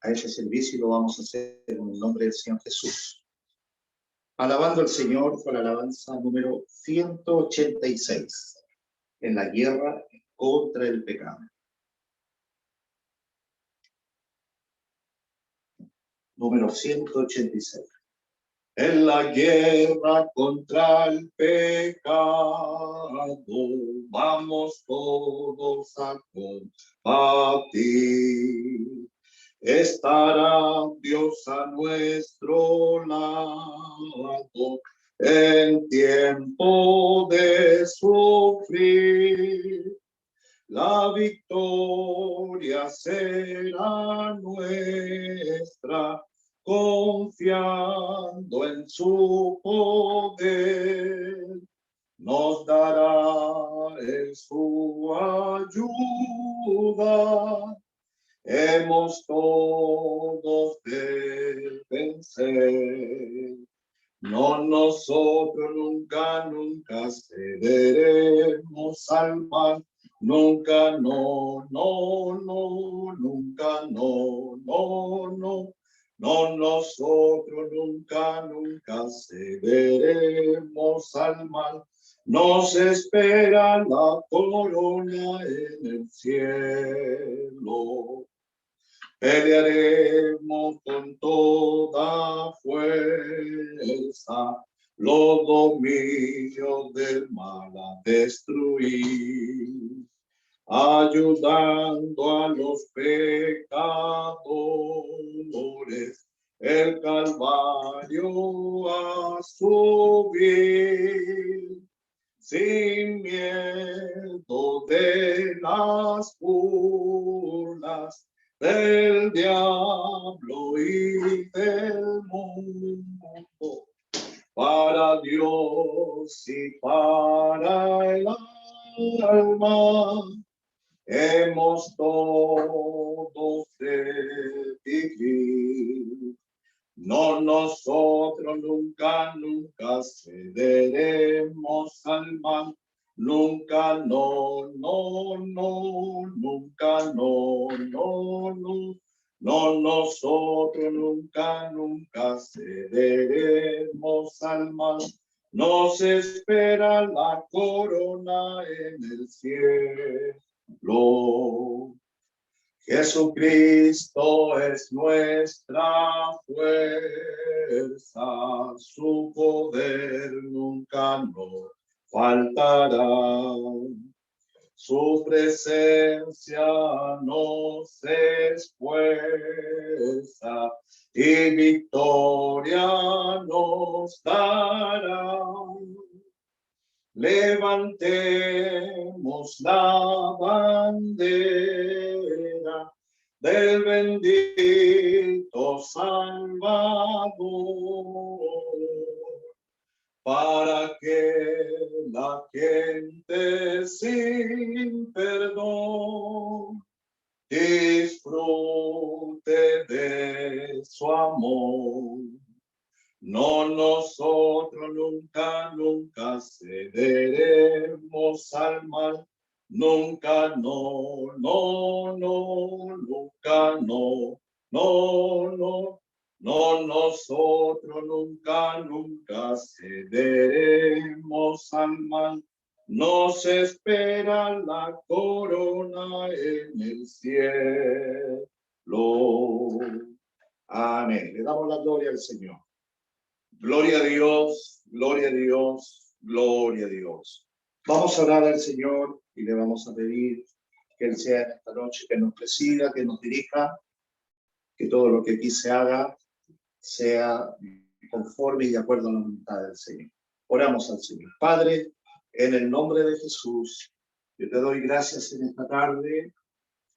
a ese servicio y lo vamos a hacer en el nombre del Señor Jesús. Alabando al Señor con la alabanza número 186, en la guerra contra el pecado. Número 186. En la guerra contra el pecado, vamos todos a combatir. Estará Dios a nuestro lado en tiempo de sufrir. La victoria será nuestra, confiando en su poder. Nos dará en su ayuda. Hemos todos de vencer. No, nosotros nunca cederemos al mal. Nunca, no, nunca, no. No, nosotros nunca cederemos al mal. Nos espera la corona en el cielo. Pelearemos con toda fuerza los dominios del mal a destruir, ayudando a los pecadores el Calvario a subir, sin miedo de las burlas del diablo y del mundo, para Dios y para el alma, hemos todos de vivir. No, nosotros nunca cederemos al mal. Nunca, no, nunca, no. No, nosotros nunca cederemos al mal. Nos espera la corona en el cielo. Jesucristo es nuestra fuerza, su poder nunca nos faltará. Su presencia nos es fuerza y victoria nos dará. Levantemos la bandera del bendito Salvador, para que la gente sin perdón disfrute de su amor. No, nosotros nunca cederemos al mal. Nunca, no, nunca, no. No, nosotros nunca cederemos al mal. Nos espera la corona en el cielo. Amén. Le damos la gloria al Señor. Gloria a Dios, gloria a Dios, gloria a Dios. Vamos a orar al Señor y le vamos a pedir que Él sea en esta noche, que nos presida, que nos dirija, que todo lo que aquí se haga sea conforme y de acuerdo a la voluntad del Señor. Oramos al Señor. Padre, en el nombre de Jesús, yo te doy gracias en esta tarde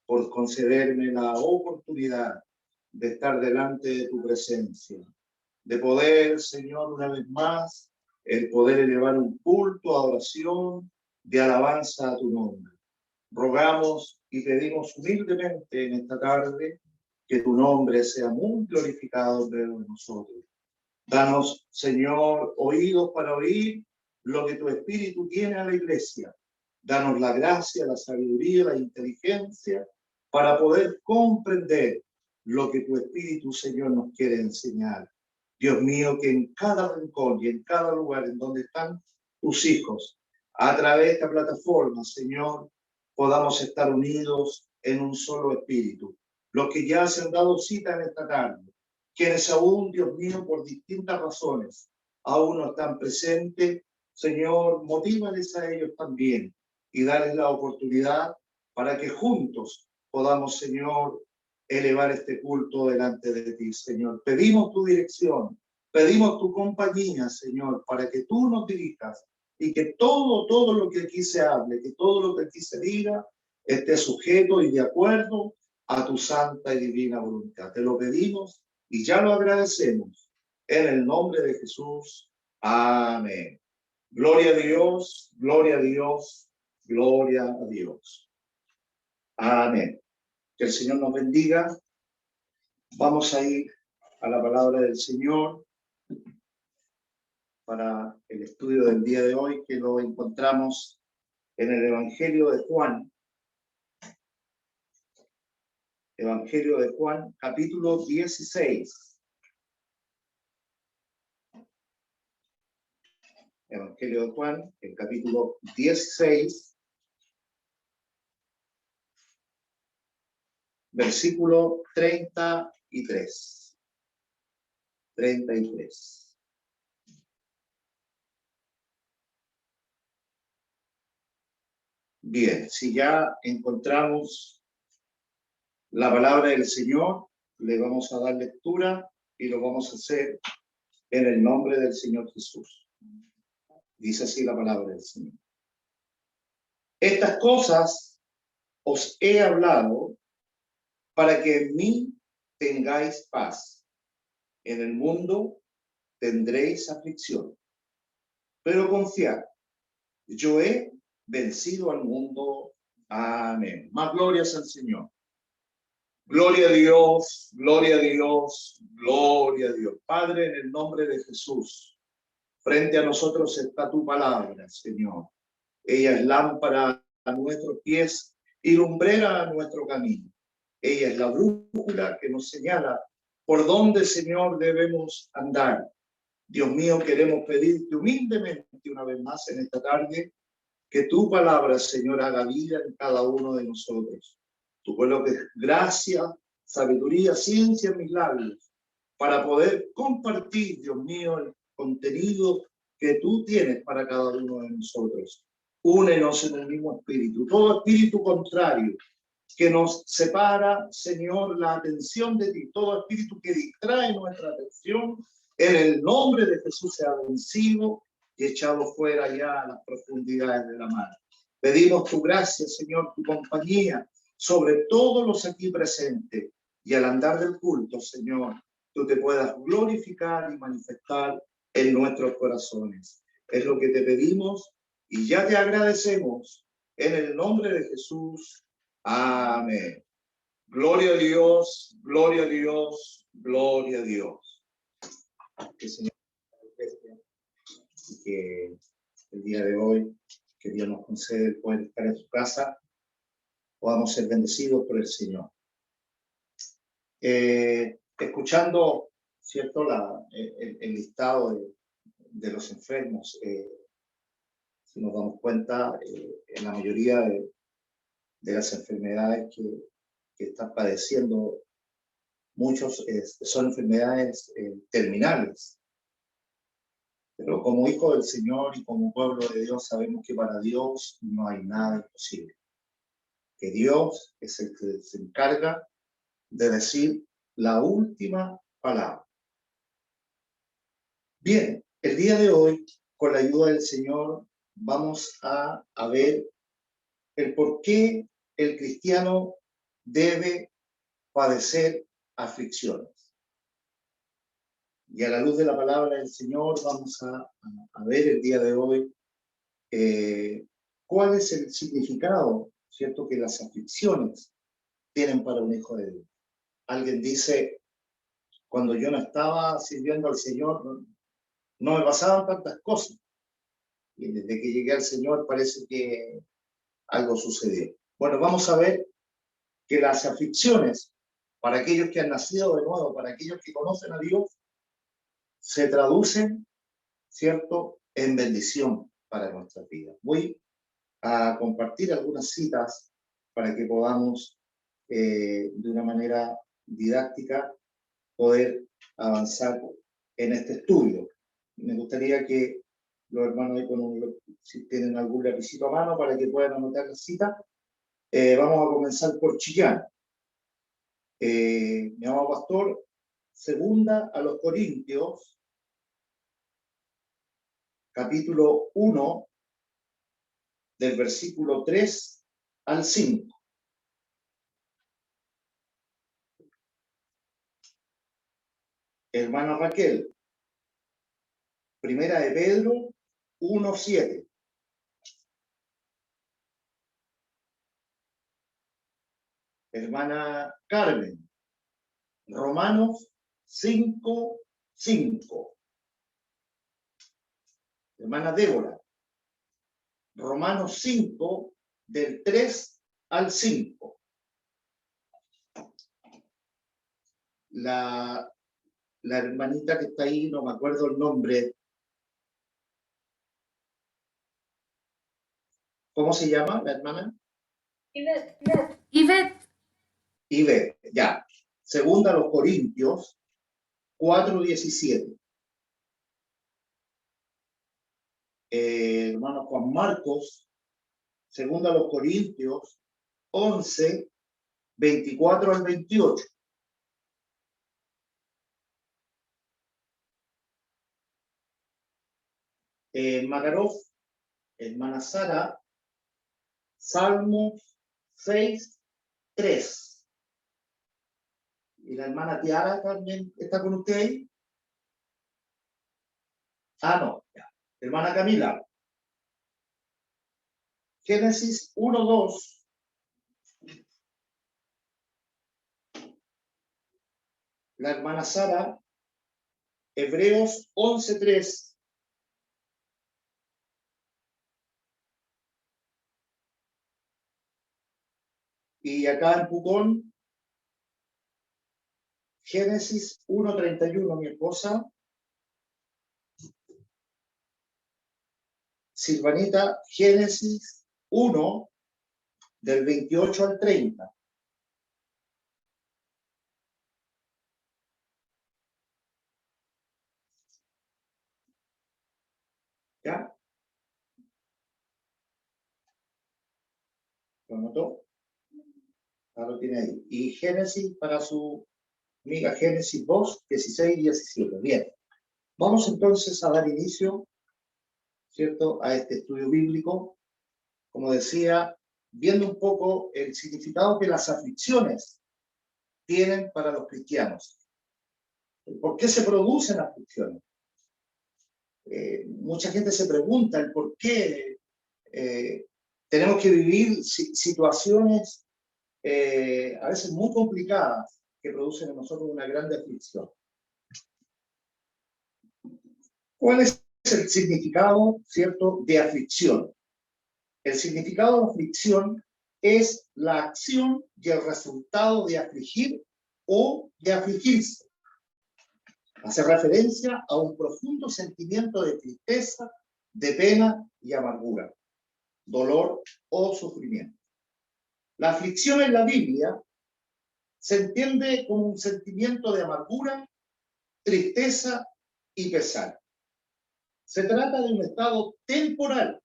por concederme la oportunidad de estar delante de tu presencia, de poder, Señor, una vez más, el poder elevar un culto, adoración, de alabanza a tu nombre. Rogamos y pedimos humildemente en esta tarde que tu nombre sea muy glorificado entre nosotros. Danos, Señor, oídos para oír lo que tu Espíritu tiene a la iglesia. Danos la gracia, la sabiduría, la inteligencia para poder comprender lo que tu Espíritu, Señor, nos quiere enseñar. Dios mío, que en cada rincón y en cada lugar en donde están tus hijos, a través de esta plataforma, Señor, podamos estar unidos en un solo espíritu. Los que ya se han dado cita en esta tarde, quienes aún, Dios mío, por distintas razones, aún no están presentes, Señor, motívales a ellos también y darles la oportunidad para que juntos podamos, Señor, elevar este culto delante de ti, Señor. Pedimos tu dirección, pedimos tu compañía, Señor, para que tú nos dirijas y que todo lo que aquí se hable, que todo lo que aquí se diga, esté sujeto y de acuerdo a tu santa y divina voluntad. Te lo pedimos y ya lo agradecemos. En el nombre de Jesús. Amén. Gloria a Dios, gloria a Dios, gloria a Dios. Amén. Que el Señor nos bendiga. Vamos a ir a la palabra del Señor para el estudio del día de hoy, que lo encontramos en el Evangelio de Juan. Evangelio de Juan, capítulo 16. Evangelio de Juan, el capítulo 16, versículo 33. 33. Bien, si ya encontramos la palabra del Señor, le vamos a dar lectura y lo vamos a hacer en el nombre del Señor Jesús. Dice así la palabra del Señor. Estas cosas os he hablado para que en mí tengáis paz. En el mundo tendréis aflicción, pero confiad, yo he vencido al mundo. Amén. Más glorias al Señor. Gloria a Dios, gloria a Dios, gloria a Dios. Padre, en el nombre de Jesús, frente a nosotros está tu palabra, Señor. Ella es lámpara a nuestros pies y lumbrera a nuestro camino. Ella es la brújula que nos señala por dónde, Señor, debemos andar. Dios mío, queremos pedirte humildemente una vez más en esta tarde que tu palabra, Señor, haga vida en cada uno de nosotros. Tu coloques gracia, sabiduría, ciencia en mis labios para poder compartir, Dios mío, el contenido que tú tienes para cada uno de nosotros. Únenos en el mismo espíritu. Todo espíritu contrario que nos separa, Señor, la atención de ti, todo espíritu que distrae nuestra atención, en el nombre de Jesús sea vencido y echado fuera ya a las profundidades de la mar. Pedimos tu gracia, Señor, tu compañía sobre todos los aquí presentes, y al andar del culto, Señor, tú te puedas glorificar y manifestar en nuestros corazones. Es lo que te pedimos y ya te agradecemos en el nombre de Jesús. Amén. Gloria a Dios, gloria a Dios, gloria a Dios. Que el Señor y que el día de hoy, que Dios nos concede el poder estar en su casa, podamos ser bendecidos por el Señor. Escuchando, ¿cierto?, el listado de los enfermos, si nos damos cuenta, en la mayoría de las enfermedades que están padeciendo, muchos son enfermedades terminales. Pero como hijo del Señor y como pueblo de Dios sabemos que para Dios no hay nada imposible. Que Dios es el que se encarga de decir la última palabra. Bien, el día de hoy, con la ayuda del Señor, vamos a ver el por qué el cristiano debe padecer aflicciones. Y a la luz de la palabra del Señor vamos a ver el día de hoy cuál es el significado, ¿cierto?, que las aflicciones tienen para un hijo de Dios. Alguien dice, cuando yo no estaba sirviendo al Señor, no me pasaban tantas cosas. Y desde que llegué al Señor parece que algo sucedió. Bueno, vamos a ver que las aflicciones, para aquellos que han nacido de nuevo, para aquellos que conocen a Dios, se traducen, ¿cierto?, en bendición para nuestras vidas. Voy a compartir algunas citas para que podamos, de una manera didáctica, poder avanzar en este estudio. Me gustaría que los hermanos, si tienen algún lapicito a mano, para que puedan anotar la cita. Vamos a comenzar por Chillán. Mi amado pastor, segunda a los Corintios, capítulo 1, del versículo 3 al 5. Hermana Raquel, primera de Pedro 1:7. Hermana Carmen, Romanos 5:5. Hermana Débora, Romanos 5, del 3 al 5. La hermanita que está ahí, no me acuerdo el nombre. ¿Cómo se llama la hermana? Ivette, ya. Segunda a los Corintios 4:17. Hermano Juan Marcos, segunda a los Corintios 11, 24 al 28. Makarov, hermana Sara, Salmos 6:3. ¿Y la hermana Tiara también está con usted ahí? Ah, no, ya. Hermana Camila, Génesis 1:2. La hermana Sara, Hebreos 11:3. Y acá en Pucón, Génesis 1:31, mi esposa. Silvanita, Génesis 1, del 28 al 30. ¿Ya? ¿Lo notó? Ahora lo tiene ahí. Y Génesis para su amiga, Génesis 2, 16 y 17. Bien. Vamos entonces a dar inicio, ¿cierto?, a este estudio bíblico. Como decía, viendo un poco el significado que las aflicciones tienen para los cristianos. ¿Por qué se producen aflicciones? Mucha gente se pregunta el por qué tenemos que vivir situaciones a veces muy complicadas que producen en nosotros una gran aflicción. ¿Cuál es el significado, cierto, de aflicción? El significado de aflicción es la acción y el resultado de afligir o de afligirse. Hace referencia a un profundo sentimiento de tristeza, de pena y amargura, dolor o sufrimiento. La aflicción en la Biblia se entiende como un sentimiento de amargura, tristeza y pesar. Se trata de un estado temporal,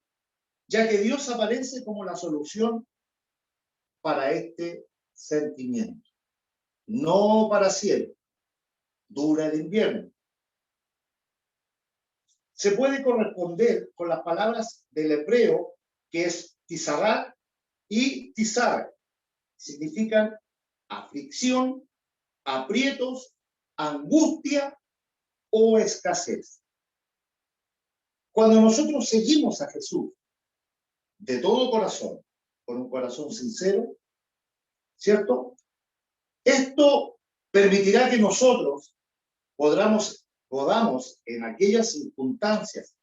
ya que Dios aparece como la solución para este sentimiento. No para siempre. Dura el invierno. Se puede corresponder con las palabras del hebreo, que es tizarat y tizar. Significan aflicción, aprietos, angustia o escasez. Cuando nosotros seguimos a Jesús de todo corazón, con un corazón sincero, ¿cierto? Esto permitirá que nosotros podamos en aquellas circunstancias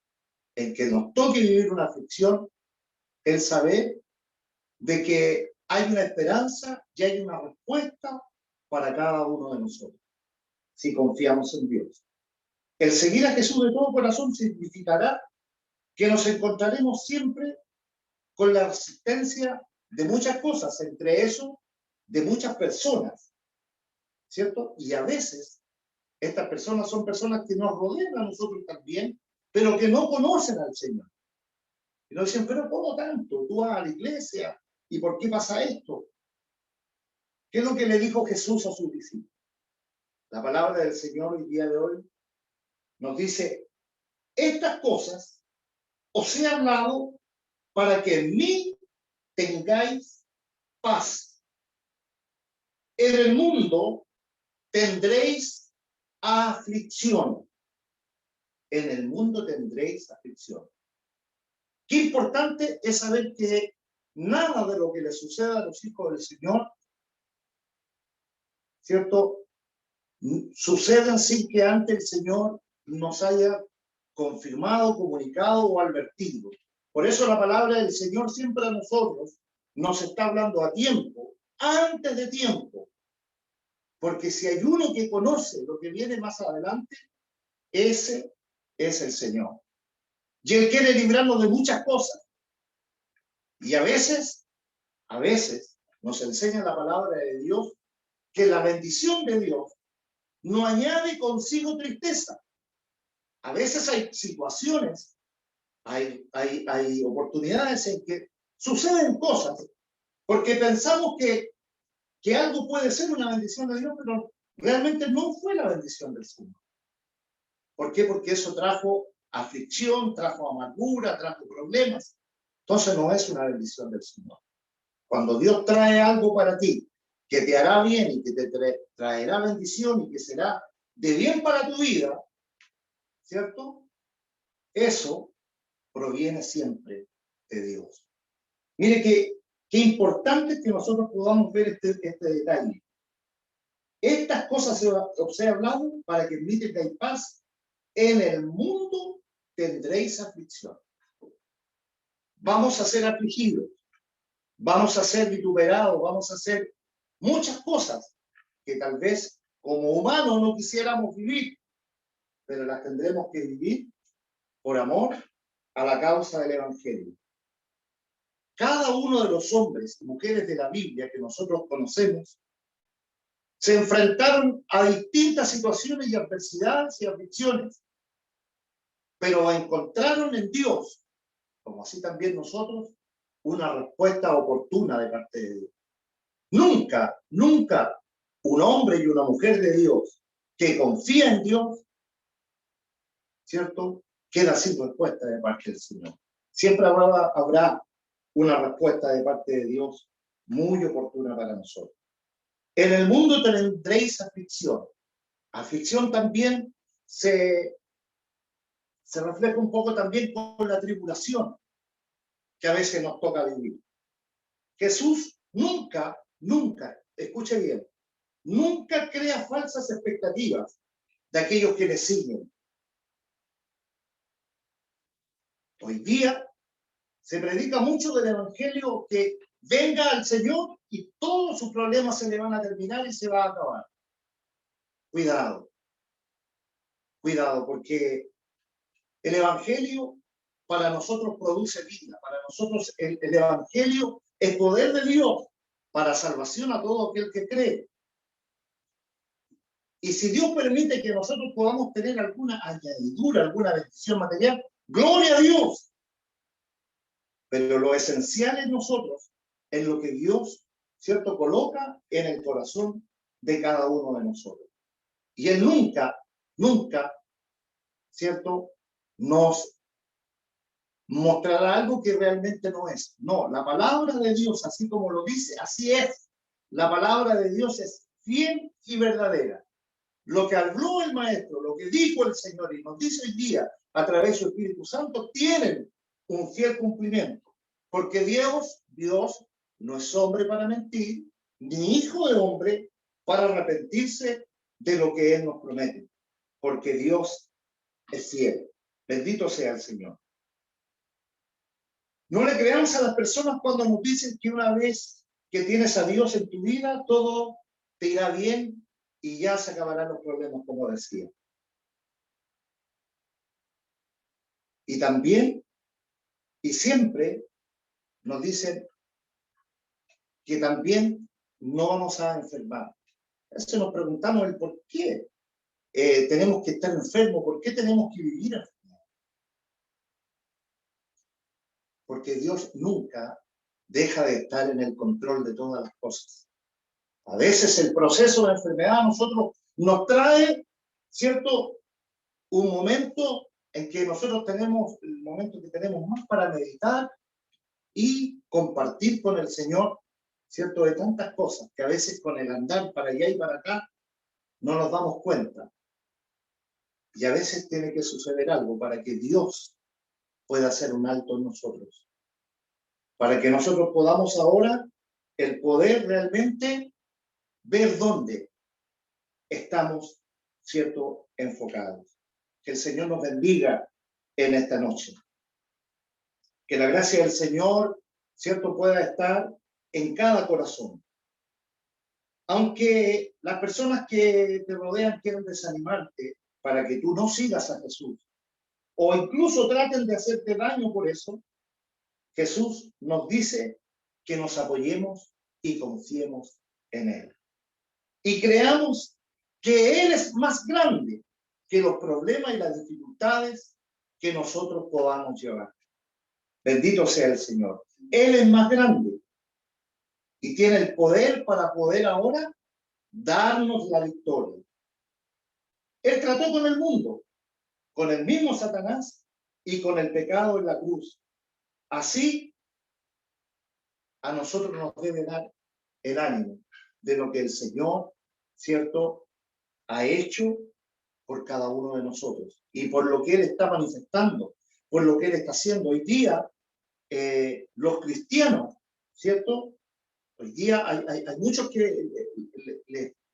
en que nos toque vivir una aflicción, el saber de que hay una esperanza y hay una respuesta para cada uno de nosotros, si confiamos en Dios. El seguir a Jesús de todo corazón significará que nos encontraremos siempre con la resistencia de muchas cosas, entre eso, de muchas personas, ¿cierto? Y a veces estas personas son personas que nos rodean a nosotros también, pero que no conocen al Señor. Y nos dicen, pero ¿cómo tanto? Tú vas a la iglesia, ¿y por qué pasa esto? ¿Qué es lo que le dijo Jesús a sus discípulos? La palabra del Señor el día de hoy nos dice, estas cosas os he hablado para que en mí tengáis paz. En el mundo tendréis aflicción. En el mundo tendréis aflicción. Qué importante es saber que nada de lo que le suceda a los hijos del Señor, ¿cierto?, suceden sin que antes el Señor nos haya confirmado, comunicado o advertido. Por eso la palabra del Señor siempre a nosotros nos está hablando a tiempo, antes de tiempo. Porque si hay uno que conoce lo que viene más adelante, ese es el Señor. Y Él quiere librarnos de muchas cosas. Y a veces nos enseña la palabra de Dios que la bendición de Dios no añade consigo tristeza. A veces hay situaciones, hay oportunidades en que suceden cosas, porque pensamos que algo puede ser una bendición de Dios, pero realmente no fue la bendición del Señor. ¿Por qué? Porque eso trajo aflicción, trajo amargura, trajo problemas. Entonces no es una bendición del Señor. Cuando Dios trae algo para ti, que te hará bien y que te traerá bendición y que será de bien para tu vida, ¿cierto? Eso proviene siempre de Dios. Mire qué importante es que nosotros podamos ver este detalle. Estas cosas os he hablado para que en mí tengáis paz. En el mundo tendréis aflicción. Vamos a ser afligidos, vamos a ser vituperados, vamos a hacer muchas cosas que tal vez como humanos no quisiéramos vivir, pero las tendremos que vivir por amor a la causa del Evangelio. Cada uno de los hombres y mujeres de la Biblia que nosotros conocemos se enfrentaron a distintas situaciones y adversidades y aflicciones, pero encontraron en Dios, como así también nosotros, una respuesta oportuna de parte de Dios. Nunca un hombre y una mujer de Dios que confía en Dios, ¿cierto?, queda sin respuesta de parte del Señor. Siempre habrá una respuesta de parte de Dios muy oportuna para nosotros. En el mundo tendréis aflicción. Aflicción también se refleja un poco también con la tribulación que a veces nos toca vivir. Jesús nunca, escuche bien, nunca crea falsas expectativas de aquellos que le siguen. Hoy día se predica mucho del Evangelio que venga al Señor y todos sus problemas se le van a terminar y se va a acabar. Cuidado, porque el Evangelio para nosotros produce vida, para nosotros el Evangelio es poder de Dios para salvación a todo aquel que cree. Y si Dios permite que nosotros podamos tener alguna añadidura, alguna bendición material, ¡gloria a Dios! Pero lo esencial en nosotros es lo que Dios, ¿cierto?, coloca en el corazón de cada uno de nosotros. Y Él nunca, ¿cierto?, nos mostrará algo que realmente no es. No, la palabra de Dios, así como lo dice, así es. La palabra de Dios es fiel y verdadera. Lo que habló el Maestro, lo que dijo el Señor y nos dice hoy día a través de su Espíritu Santo, tienen un fiel cumplimiento. Porque Dios no es hombre para mentir, ni hijo de hombre para arrepentirse de lo que Él nos promete. Porque Dios es fiel. Bendito sea el Señor. No le creamos a las personas cuando nos dicen que una vez que tienes a Dios en tu vida, todo te irá bien y ya se acabarán los problemas, como decía. Y también, y siempre nos dicen que también no vamos a enfermar. Eso nos preguntamos el por qué tenemos que estar enfermos, por qué tenemos que vivir enfermos. Porque Dios nunca deja de estar en el control de todas las cosas. A veces el proceso de enfermedad a nosotros nos trae, ¿cierto?, un momento en que nosotros tenemos, el momento que tenemos más para meditar y compartir con el Señor, ¿cierto?, de tantas cosas que a veces con el andar para allá y para acá no nos damos cuenta. Y a veces tiene que suceder algo para que Dios pueda hacer un alto en nosotros. Para que nosotros podamos ahora el poder realmente ver dónde estamos, ¿cierto?, enfocados. Que el Señor nos bendiga en esta noche. Que la gracia del Señor, ¿cierto?, pueda estar en cada corazón. Aunque las personas que te rodean quieren desanimarte para que tú no sigas a Jesús, o incluso traten de hacerte daño por eso, Jesús nos dice que nos apoyemos y confiemos en Él. Y creamos que Él es más grande que los problemas y las dificultades que nosotros podamos llevar. Bendito sea el Señor. Él es más grande y tiene el poder para poder ahora darnos la victoria. Él trató con el mundo, con el mismo Satanás y con el pecado en la cruz. Así, a nosotros nos debe dar el ánimo de lo que el Señor, ¿cierto?, ha hecho por cada uno de nosotros y por lo que Él está manifestando, por lo que Él está haciendo. Hoy día, los cristianos, ¿cierto? Hoy día hay muchos que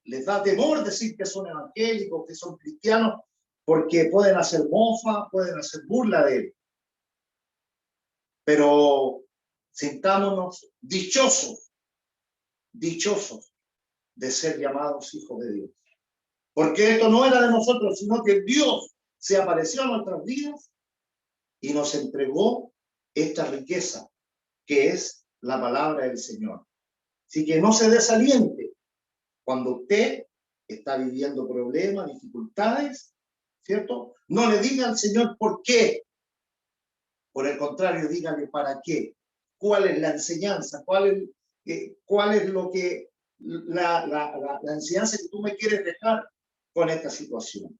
les da temor decir que son evangélicos, que son cristianos, porque pueden hacer mofa, pueden hacer burla de Él. Pero sintámonos dichosos de ser llamados hijos de Dios. Porque esto no era de nosotros, sino que Dios se apareció a nuestras vidas y nos entregó esta riqueza que es la palabra del Señor. Así que no se desaliente cuando usted está viviendo problemas, dificultades, ¿cierto? No le diga al Señor por qué. Por el contrario, dígale para qué. ¿Cuál es la enseñanza? ¿Cuál es lo que la enseñanza que tú me quieres dejar con esta situación?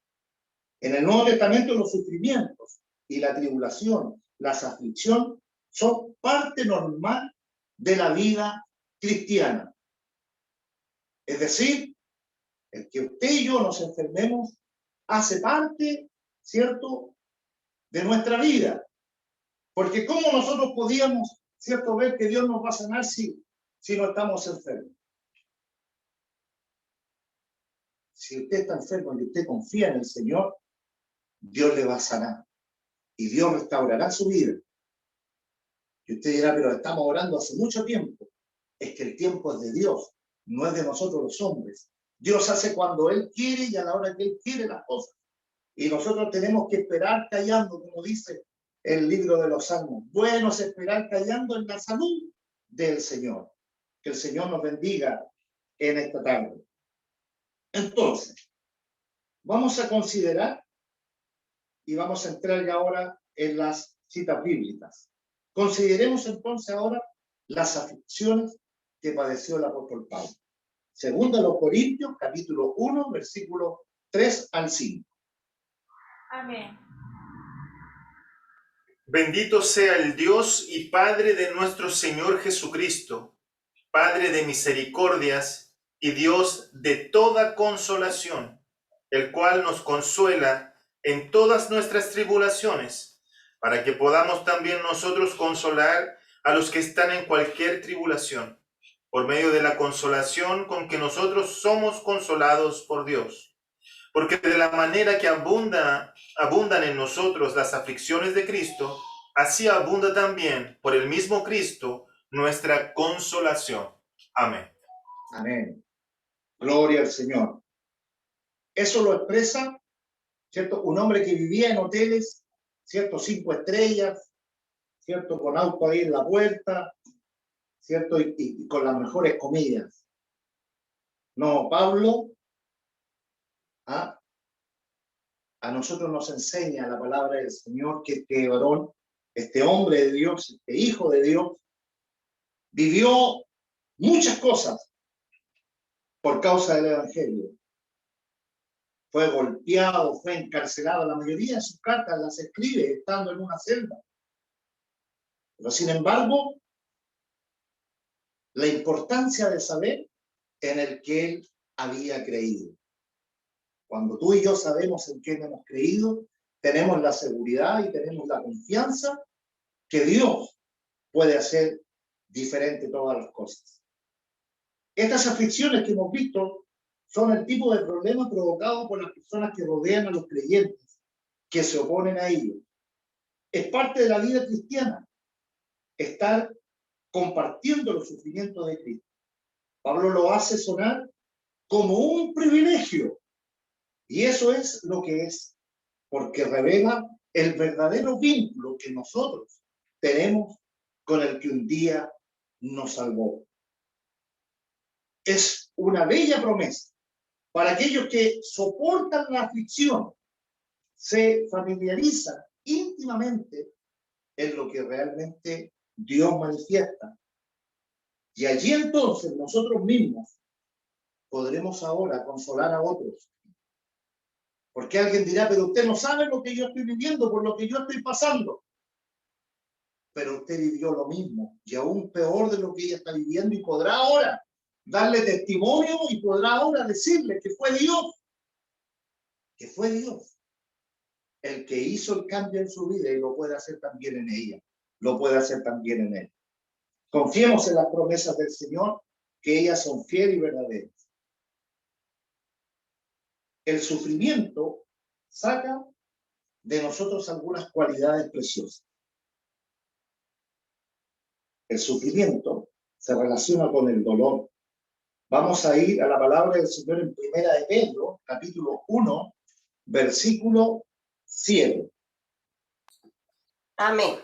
En el Nuevo Testamento los sufrimientos y la tribulación, las aflicciones son parte normal de la vida cristiana. Es decir, el que usted y yo nos enfermemos hace parte, ¿cierto?, de nuestra vida. Porque ¿cómo nosotros podíamos, ¿cierto?, ver que Dios nos va a sanar si no estamos enfermos? Si usted está enfermo y usted confía en el Señor, Dios le va a sanar y Dios restaurará su vida. Y usted dirá, pero estamos orando hace mucho tiempo. Es que el tiempo es de Dios, no es de nosotros los hombres. Dios hace cuando Él quiere y a la hora que Él quiere las cosas. Y nosotros tenemos que esperar callando, como dice el libro de los Salmos. Bueno es esperar callando en la salud del Señor. Que el Señor nos bendiga en esta tarde. Entonces, vamos a considerar y vamos a entrar ya ahora en las citas bíblicas. Consideremos entonces ahora las aflicciones que padeció el apóstol Pablo. Segunda a los Corintios, capítulo 1, versículo 3 al 5. Amén. Bendito sea el Dios y Padre de nuestro Señor Jesucristo, Padre de misericordias y Dios de toda consolación, el cual nos consuela en todas nuestras tribulaciones, para que podamos también nosotros consolar a los que están en cualquier tribulación, por medio de la consolación con que nosotros somos consolados por Dios. Porque de la manera que abundan en nosotros las aflicciones de Cristo, así abunda también por el mismo Cristo nuestra consolación. Amén. Amén. Gloria al Señor. Eso lo expresa, ¿cierto? Un hombre que vivía en hoteles, ¿cierto? 5 estrellas, ¿cierto? Con auto ahí en la puerta, ¿cierto? Y con las mejores comidas. No, Pablo, ¿ah? A nosotros nos enseña la palabra del Señor que este varón, este hombre de Dios, este hijo de Dios, vivió muchas cosas por causa del Evangelio. Fue golpeado, fue encarcelado. La mayoría de sus cartas las escribe estando en una celda. Pero sin embargo, la importancia de saber en el que él había creído. Cuando tú y yo sabemos en quién hemos creído, tenemos la seguridad y tenemos la confianza que Dios puede hacer diferente todas las cosas. Estas aflicciones que hemos visto son el tipo de problema provocado por las personas que rodean a los creyentes, que se oponen a ellos. Es parte de la vida cristiana, estar compartiendo los sufrimientos de Cristo. Pablo lo hace sonar como un privilegio, y eso es lo que es, porque revela el verdadero vínculo que nosotros tenemos con el que un día nos salvó. Es una bella promesa para aquellos que soportan la aflicción, se familiarizan íntimamente en lo que realmente Dios manifiesta. Y allí entonces nosotros mismos podremos ahora consolar a otros. Porque alguien dirá, pero usted no sabe lo que yo estoy viviendo, por lo que yo estoy pasando. Pero usted vivió lo mismo y aún peor de lo que ella está viviendo y podrá ahora darle testimonio y podrá ahora decirle que fue Dios el que hizo el cambio en su vida y lo puede hacer también en ella, lo puede hacer también en él. Confiemos en las promesas del Señor, que ellas son fieles y verdaderas. El sufrimiento saca de nosotros algunas cualidades preciosas. El sufrimiento se relaciona con el dolor. Vamos a ir a la palabra del Señor en Primera de Pedro, capítulo 1, versículo 7. Amén.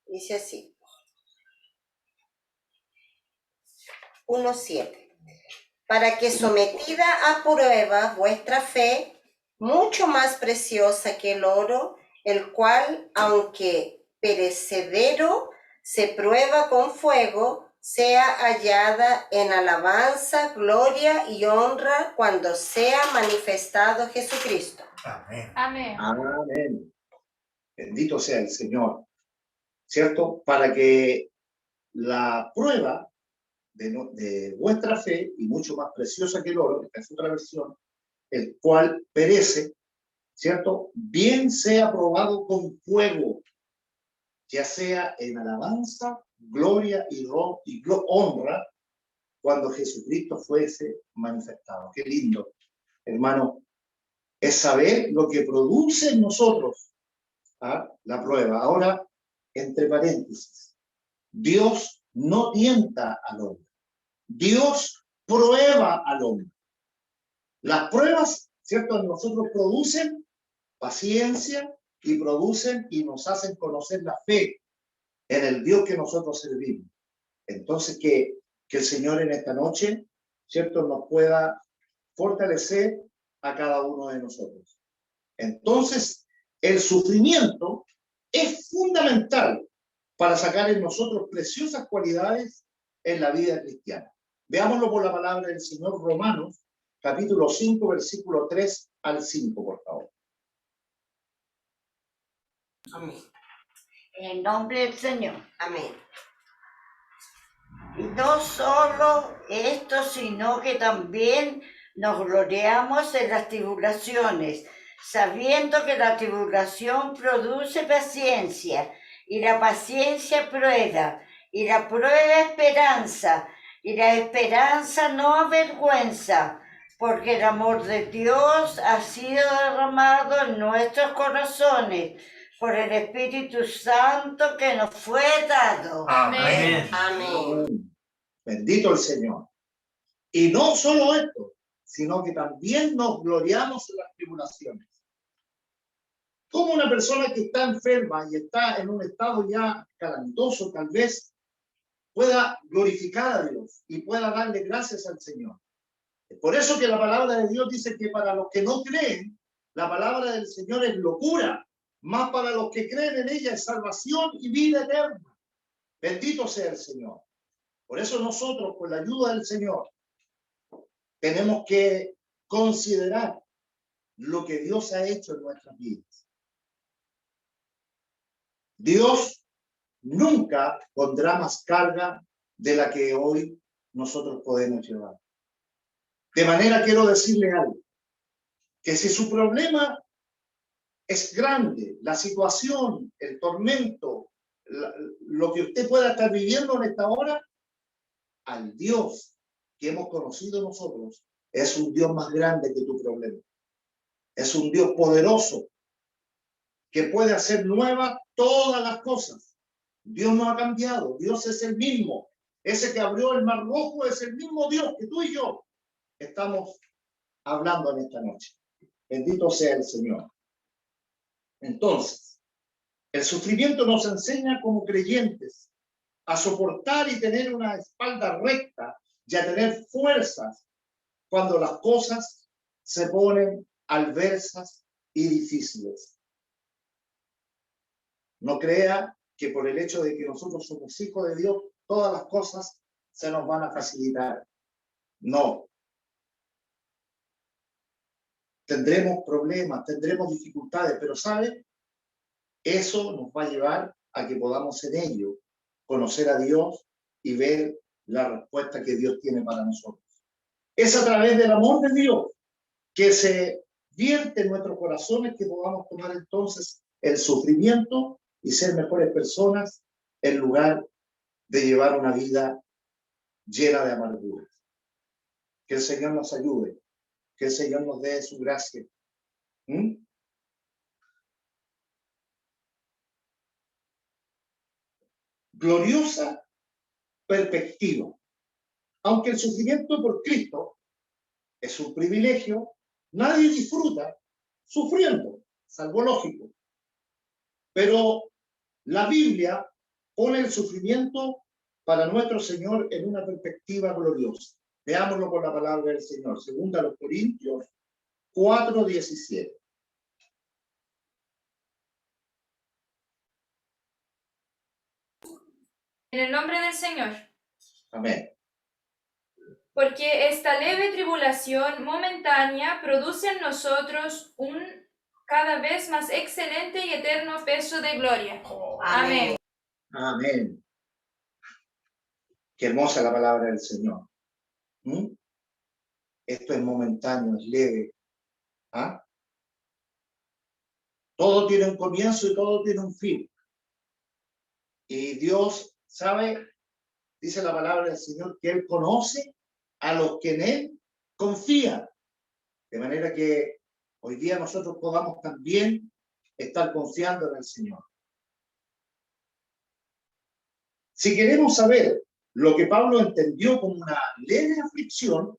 Dice así. 1:7. Para que sometida a prueba vuestra fe, mucho más preciosa que el oro, el cual, aunque perecedero, se prueba con fuego, sea hallada en alabanza, gloria y honra cuando sea manifestado Jesucristo. Amén. Amén. Amén. Bendito sea el Señor, ¿cierto? Para que la prueba de vuestra fe, y mucho más preciosa que el oro, esta es otra versión, el cual perece, ¿cierto? Bien sea probado con fuego, ya sea en alabanza, gloria y honra, cuando Jesucristo fuese manifestado. Qué lindo, hermano, es saber lo que produce en nosotros, ¿ah? La prueba. Ahora, entre paréntesis, Dios no tienta al hombre. Dios prueba al hombre. Las pruebas, ¿cierto? En nosotros producen paciencia y producen y nos hacen conocer la fe en el Dios que nosotros servimos. Entonces, que el Señor en esta noche, ¿cierto? Nos pueda fortalecer a cada uno de nosotros. Entonces, el sufrimiento es fundamental para sacar en nosotros preciosas cualidades en la vida cristiana. Veámoslo por la palabra del Señor, Romanos, capítulo 5, versículo 3 al 5, por favor. Amén. En el nombre del Señor. Amén. Y no solo esto, sino que también nos gloriamos en las tribulaciones, sabiendo que la tribulación produce paciencia, y la paciencia prueba, y la prueba esperanza, y la esperanza no avergüenza, porque el amor de Dios ha sido derramado en nuestros corazones por el Espíritu Santo que nos fue dado. Amén. Amén. Bendito el Señor. Y no solo esto, sino que también nos gloriamos en las tribulaciones. Como una persona que está enferma y está en un estado ya calamitoso, tal vez pueda glorificar a Dios y pueda darle gracias al Señor. Es por eso que la palabra de Dios dice que para los que no creen, la palabra del Señor es locura, más para los que creen en ella es salvación y vida eterna. Bendito sea el Señor. Por eso nosotros, con la ayuda del Señor, tenemos que considerar lo que Dios ha hecho en nuestras vidas. Dios nunca pondrá más carga de la que hoy nosotros podemos llevar. De manera quiero decirle algo, que si su problema es grande, la situación, el tormento, lo que usted pueda estar viviendo en esta hora, al Dios que hemos conocido nosotros es un Dios más grande que tu problema. Es un Dios poderoso que puede hacer nuevas todas las cosas. Dios no ha cambiado, Dios es el mismo. Ese que abrió el mar rojo es el mismo Dios que tú y yo estamos hablando en esta noche. Bendito sea el Señor. Entonces, el sufrimiento nos enseña como creyentes a soportar y tener una espalda recta y a tener fuerzas cuando las cosas se ponen adversas y difíciles. No crea que por el hecho de que nosotros somos hijos de Dios, todas las cosas se nos van a facilitar. No. Tendremos problemas, tendremos dificultades, pero ¿sabe? Eso nos va a llevar a que podamos en ello conocer a Dios y ver la respuesta que Dios tiene para nosotros. Es a través del amor de Dios que se vierte en nuestros corazones que podamos tomar entonces el sufrimiento y ser mejores personas en lugar de llevar una vida llena de amarguras. Que el Señor nos ayude, que el Señor nos dé su gracia. Gloriosa perspectiva. Aunque el sufrimiento por Cristo es un privilegio, nadie disfruta sufriendo, salvo lógico. Pero la Biblia pone el sufrimiento para nuestro Señor en una perspectiva gloriosa. Veámoslo con la palabra del Señor. Segunda a los Corintios 4:17. En el nombre del Señor. Amén. Porque esta leve tribulación momentánea produce en nosotros un cada vez más excelente y eterno peso de gloria. Amén. Amén. Qué hermosa la palabra del Señor. Esto es momentáneo, es leve. ¿Ah? Todo tiene un comienzo y todo tiene un fin. Y Dios sabe, dice la palabra del Señor, que Él conoce a los que en Él confían. De manera que hoy día nosotros podamos también estar confiando en el Señor. Si queremos saber lo que Pablo entendió como una leve aflicción,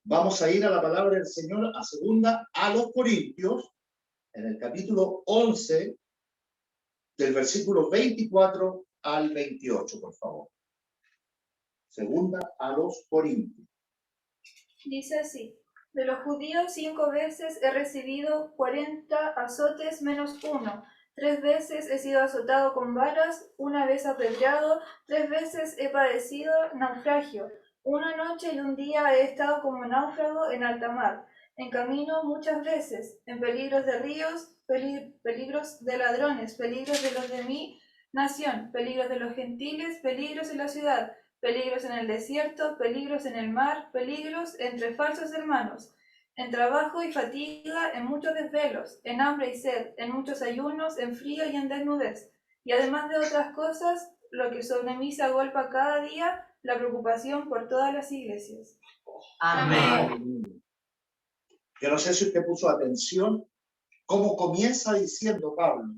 vamos a ir a la palabra del Señor a segunda a los Corintios, en el capítulo 11, del versículo 24 al 28, por favor. Segunda a los Corintios. Dice así: de los judíos 5 veces he recibido 40 azotes menos 1. 3 veces he sido azotado con varas, 1 vez apedreado, 3 veces he padecido naufragio. 1 noche y 1 día he estado como náufrago en alta mar, en camino muchas veces, en peligros de ríos, peligros de ladrones, peligros de los de mi nación, peligros de los gentiles, peligros en la ciudad, peligros en el desierto, peligros en el mar, peligros entre falsos hermanos, en trabajo y fatiga, en muchos desvelos, en hambre y sed, en muchos ayunos, en frío y en desnudez. Y además de otras cosas, lo que sobre mí se agolpa cada día, la preocupación por todas las iglesias. Amén. Yo no sé si usted puso atención cómo comienza diciendo Pablo,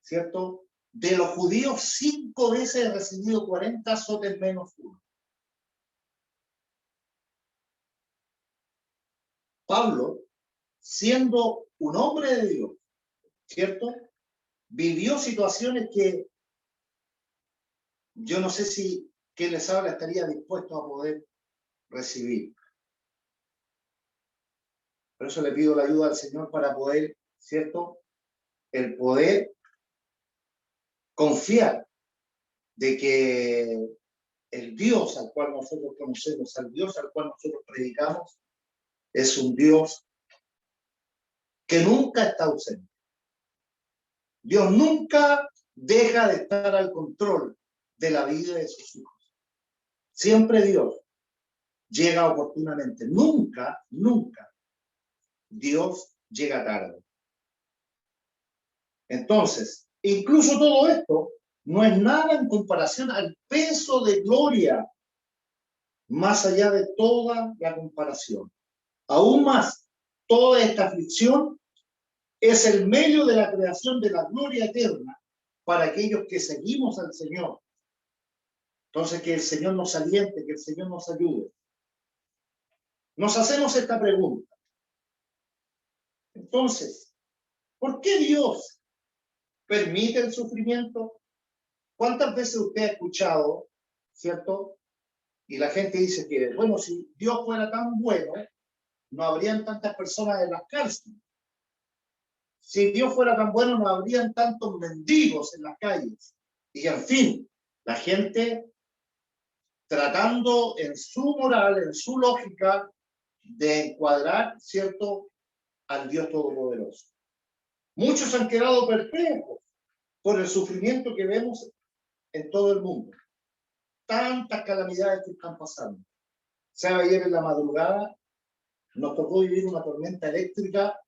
¿cierto? De los judíos 5 veces he recibido 40 azotes menos 1. Pablo, siendo un hombre de Dios, ¿cierto? Vivió situaciones que yo no sé si quien les habla estaría dispuesto a poder recibir. Por eso le pido la ayuda al Señor para poder, ¿cierto? El poder confiar de que el Dios al cual nosotros conocemos, al Dios al cual nosotros predicamos, es un Dios que nunca está ausente. Dios nunca deja de estar al control de la vida de sus hijos. Siempre Dios llega oportunamente. Nunca, nunca Dios llega tarde. Entonces, incluso todo esto no es nada en comparación al peso de gloria, más allá de toda la comparación. Aún más, toda esta aflicción es el medio de la creación de la gloria eterna para aquellos que seguimos al Señor. Entonces, que el Señor nos aliente, que el Señor nos ayude. Nos hacemos esta pregunta. Entonces, ¿por qué Dios permite el sufrimiento? ¿Cuántas veces usted ha escuchado, cierto? Y la gente dice que, bueno, si Dios fuera tan bueno, no habrían tantas personas en las cárceles. Si Dios fuera tan bueno, no habrían tantos mendigos en las calles. Y en fin, la gente tratando en su moral, en su lógica, de encuadrar, ¿cierto?, al Dios Todopoderoso. Muchos han quedado perplejos por el sufrimiento que vemos en todo el mundo. Tantas calamidades que están pasando. O sea, ayer en la madrugada nos tocó vivir una tormenta eléctrica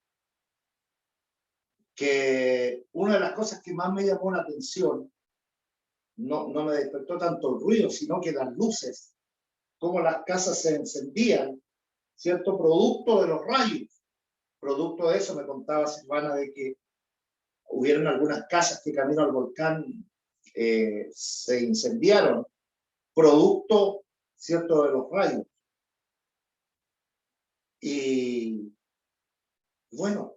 que una de las cosas que más me llamó la atención, no me despertó tanto el ruido, sino que las luces, cómo las casas se encendían, ¿cierto? Producto de los rayos. Producto de eso me contaba Silvana de que hubieron algunas casas que camino al volcán se incendiaron, producto, ¿cierto?, de los rayos. Y bueno,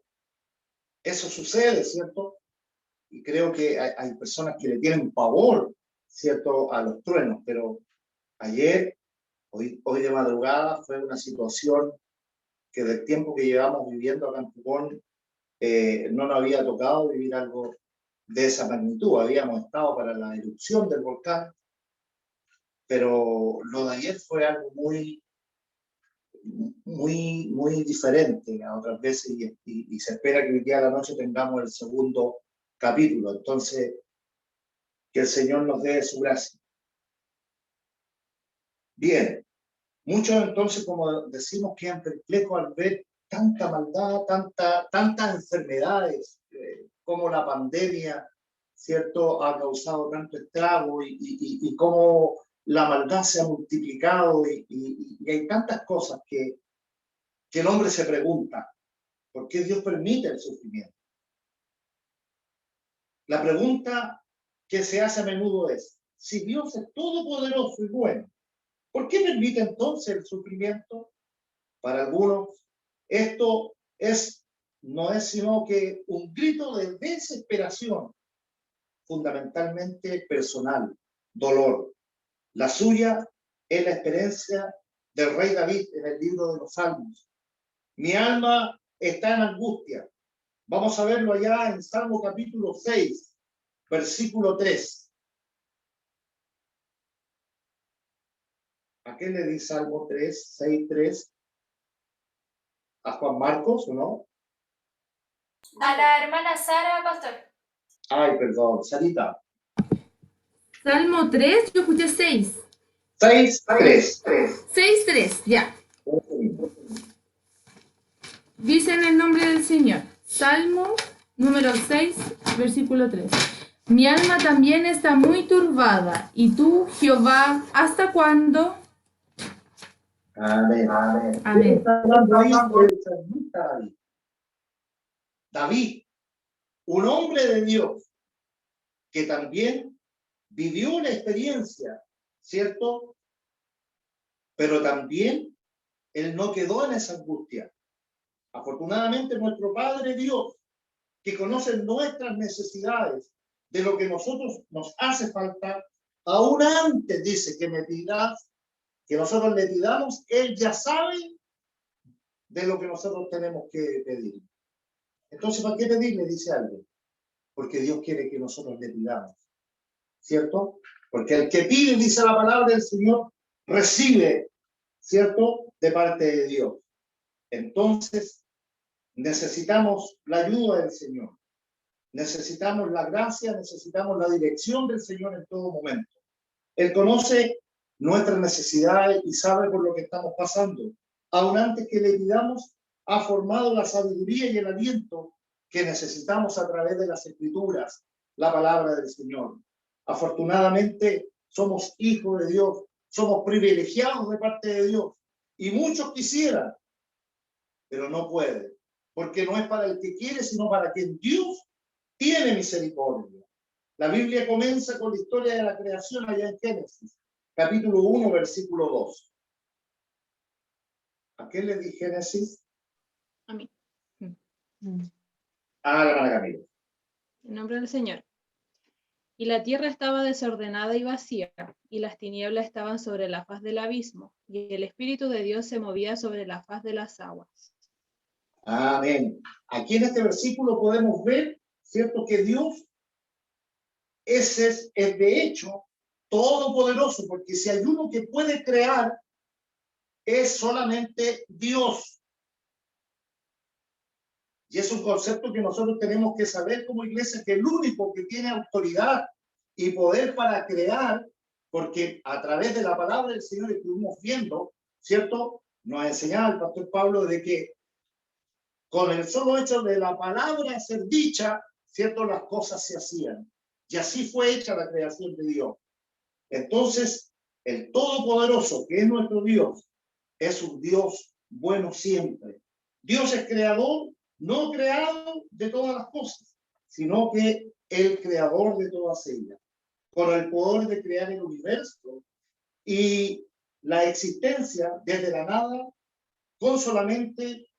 eso sucede, ¿cierto? Y creo que hay personas que le tienen pavor, ¿cierto?, a los truenos, pero ayer, hoy de madrugada, fue una situación que del tiempo que llevamos viviendo acá en Pucón, no nos había tocado vivir algo de esa magnitud. Habíamos estado para la erupción del volcán, pero lo de ayer fue algo muy diferente a otras veces y se espera que hoy día a la noche tengamos el segundo capítulo. Entonces, que el Señor nos dé su gracia. Bien, muchos entonces, como decimos, quedan perplejos al ver tanta maldad, tantas enfermedades, como la pandemia, ¿cierto?, ha causado tanto estrago y cómo la maldad se ha multiplicado y hay tantas cosas que el hombre se pregunta, ¿por qué Dios permite el sufrimiento? La pregunta que se hace a menudo es, si Dios es todopoderoso y bueno, ¿por qué permite entonces el sufrimiento? Para algunos, esto no es sino que un grito de desesperación, fundamentalmente personal, dolor. La suya es la experiencia del rey David en el libro de los Salmos. Mi alma está en angustia. Vamos a verlo allá en Salmo capítulo 6, versículo 3. ¿A qué le dice Salmo 3, 6, 3? ¿A Juan Marcos o no? A la hermana Sara, pastor. Ay, perdón, Sarita. Salmo 3, yo escuché 6. 6, 3. 6, 3, ya. Dice en el nombre del Señor. Salmo número 6, versículo 3. Mi alma también está muy turbada. ¿Y tú, Jehová, hasta cuándo? Amén. Amén. David, un hombre de Dios, que también vivió la experiencia, ¿cierto? Pero también él no quedó en esa angustia. Afortunadamente nuestro Padre Dios, que conoce nuestras necesidades, de lo que nosotros nos hace falta, aún antes dice que me pidas, que nosotros le pidamos, Él ya sabe de lo que nosotros tenemos que pedir. Entonces, ¿para qué pedirle? Dice alguien. Porque Dios quiere que nosotros le pidamos, ¿cierto? Porque el que pide, dice la palabra del Señor, recibe, ¿cierto? De parte de Dios. Entonces, necesitamos la ayuda del Señor. Necesitamos la gracia, necesitamos la dirección del Señor en todo momento. Él conoce nuestras necesidades y sabe por lo que estamos pasando. Aún antes que le pidamos, ha formado la sabiduría y el aliento que necesitamos a través de las Escrituras, la palabra del Señor. Afortunadamente, somos hijos de Dios, somos privilegiados de parte de Dios. Y muchos quisieran, pero no pueden, porque no es para el que quiere, sino para quien Dios tiene misericordia. La Biblia comienza con la historia de la creación allá en Génesis, capítulo 1, versículo 2. ¿A qué le di Génesis? A mí. A la hermana Camila. En nombre del Señor. Y la tierra estaba desordenada y vacía, y las tinieblas estaban sobre la faz del abismo, y el Espíritu de Dios se movía sobre la faz de las aguas. Amén. Aquí en este versículo podemos ver, ¿cierto?, que Dios es de hecho todopoderoso, porque si hay uno que puede crear, es solamente Dios. Y es un concepto que nosotros tenemos que saber como iglesia, que el único que tiene autoridad y poder para crear, porque a través de la palabra del Señor estuvimos viendo, ¿cierto? Nos enseñaba el pastor Pablo de que con el solo hecho de la palabra ser dicha, ¿cierto? Las cosas se hacían. Y así fue hecha la creación de Dios. Entonces, el Todopoderoso, que es nuestro Dios, es un Dios bueno siempre. Dios es creador, no creado de todas las cosas, sino que el creador de todas ellas, con el poder de crear el universo y la existencia desde la nada, con solamente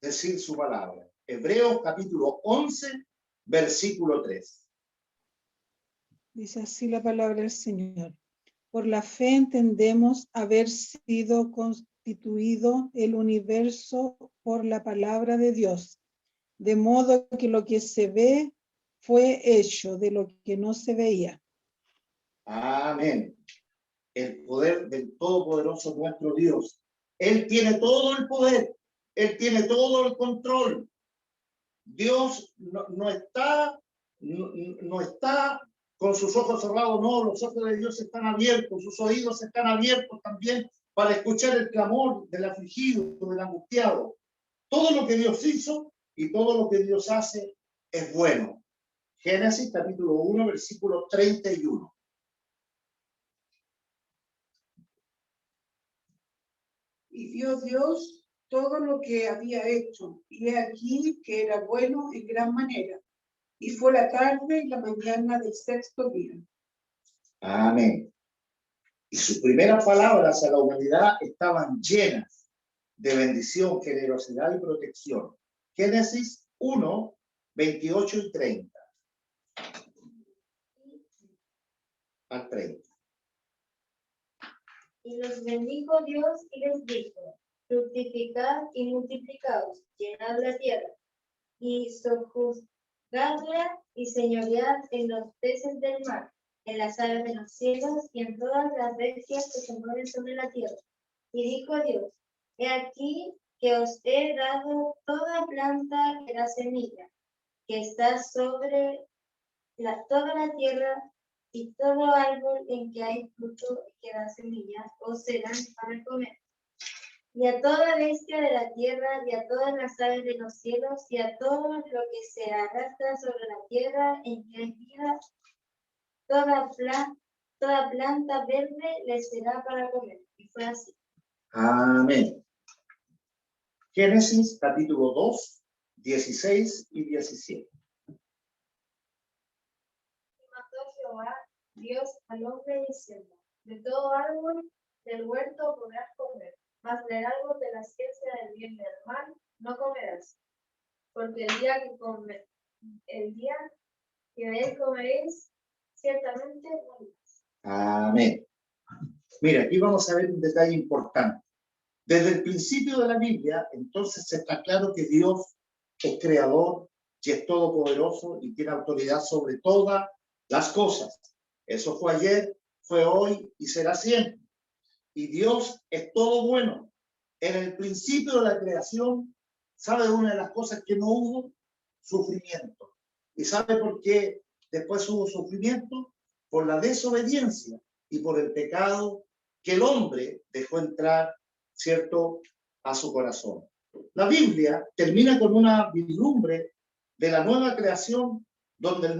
decir su palabra. Hebreos capítulo 11, versículo 3. Dice así la palabra del Señor. Por la fe entendemos haber sido constituido el universo por la palabra de Dios, de modo que lo que se ve fue hecho de lo que no se veía. Amén. El poder del Todopoderoso nuestro Dios. Él tiene todo el poder. Él tiene todo el control. Dios no está con sus ojos cerrados, no, los ojos de Dios están abiertos, sus oídos están abiertos también para escuchar el clamor del afligido, del angustiado. Todo lo que Dios hizo y todo lo que Dios hace es bueno. Génesis capítulo 1, versículo 31. Y vio Dios todo lo que había hecho, y he aquí que era bueno en gran manera. Y fue la tarde y la mañana del sexto día. Amén. Y sus primeras palabras a la humanidad estaban llenas de bendición, generosidad y protección. Génesis 1, 28 y 30. Al 30. Y los bendijo Dios y les dijo: fructificad y multiplicaos, llenad la tierra, y sojuzgadla y señoread en los peces del mar, en las aves de los cielos y en todas las bestias que se mueven sobre la tierra. Y dijo Dios: he aquí que os he dado toda planta que da semilla, que está sobre toda la tierra, y todo árbol en que hay fruto que da semilla, os serán para comer. Y a toda bestia de la tierra, y a todas las aves de los cielos, y a todo lo que se arrastra sobre la tierra en que hay vida, toda planta verde les será para comer. Y fue así. Amén. Génesis capítulo 2, 16 y 17. Jehová Dios al hombre diciendo: de todo árbol del huerto podrás comer, mas del árbol de la ciencia del bien y del mal no comerás, porque el día que de él comeréis, ciertamente moriréis. Amén. Mira, aquí vamos a ver un detalle importante. Desde el principio de la Biblia, entonces está claro que Dios es creador y es todopoderoso y tiene autoridad sobre todas las cosas. Eso fue ayer, fue hoy y será siempre. Y Dios es todo bueno. En el principio de la creación, ¿sabe una de las cosas que no hubo? Sufrimiento. ¿Y sabe por qué después hubo sufrimiento? Por la desobediencia y por el pecado que el hombre dejó entrar, ¿cierto?, a su corazón. La Biblia termina con una vislumbre de la nueva creación, donde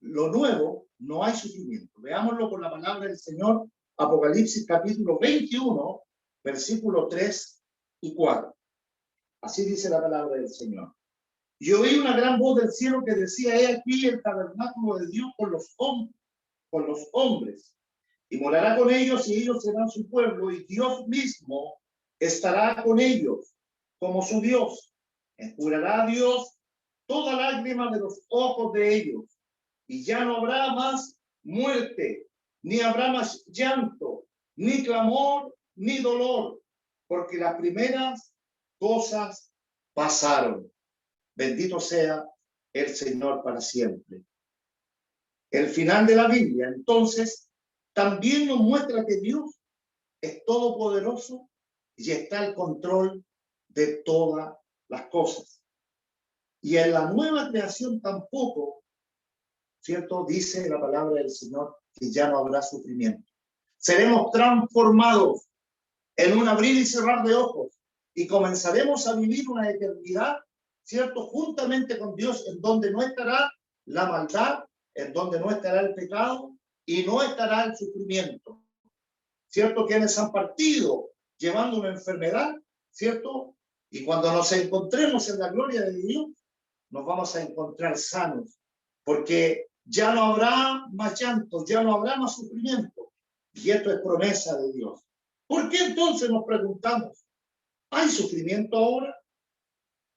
lo nuevo, no hay sufrimiento. Veámoslo con la palabra del Señor, Apocalipsis capítulo 21, versículos 3 y 4. Así dice la palabra del Señor. Y oí una gran voz del cielo que decía: he aquí el tabernáculo de Dios con los hombres, y morará con ellos, y ellos serán su pueblo, y Dios mismo estará con ellos como su Dios. Enjurará a Dios toda lágrima de los ojos de ellos, y ya no habrá más muerte, ni habrá más llanto, ni clamor, ni dolor, porque las primeras cosas pasaron. Bendito sea el Señor para siempre. El final de la Biblia, entonces, también nos muestra que Dios es todopoderoso y está al control de todas las cosas. Y en la nueva creación tampoco, ¿cierto?, dice la palabra del Señor que ya no habrá sufrimiento. Seremos transformados en un abrir y cerrar de ojos y comenzaremos a vivir una eternidad, ¿cierto?, juntamente con Dios, en donde no estará la maldad, en donde no estará el pecado y no estará el sufrimiento. ¿Cierto? Quienes han partido llevando una enfermedad, ¿cierto? Y cuando nos encontremos en la gloria de Dios, nos vamos a encontrar sanos, porque ya no habrá más llanto, ya no habrá más sufrimiento. Y esto es promesa de Dios. ¿Por qué entonces nos preguntamos, ¿hay sufrimiento ahora?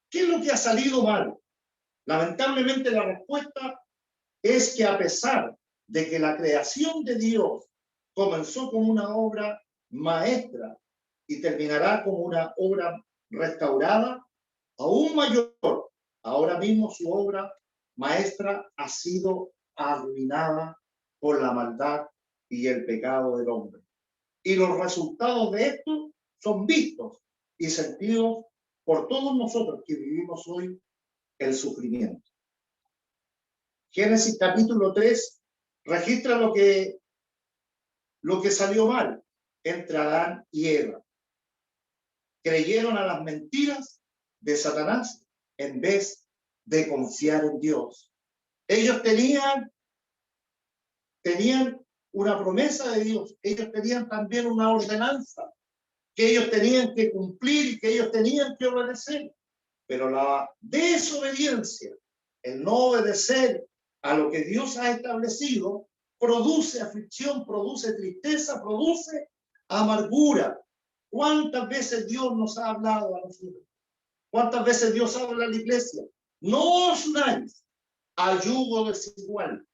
¿Qué es lo que ha salido mal? Lamentablemente la respuesta es que a pesar de que la creación de Dios comenzó como una obra maestra y terminará como una obra restaurada, aún mayor, ahora mismo su obra maestra ha sido arruinada por la maldad y el pecado del hombre. Y los resultados de esto son vistos y sentidos por todos nosotros que vivimos hoy el sufrimiento. Génesis capítulo 3 registra lo que salió mal entre Adán y Eva. Creyeron a las mentiras de Satanás en vez de confiar en Dios. Ellos tenían una promesa de Dios. Ellos tenían también una ordenanza que ellos tenían que cumplir y que ellos tenían que obedecer. Pero la desobediencia, el no obedecer a lo que Dios ha establecido, produce aflicción, produce tristeza, produce amargura. ¿Cuántas veces Dios nos ha hablado a nosotros? ¿Cuántas veces Dios habla a la iglesia? No os unáis a yugo desigual.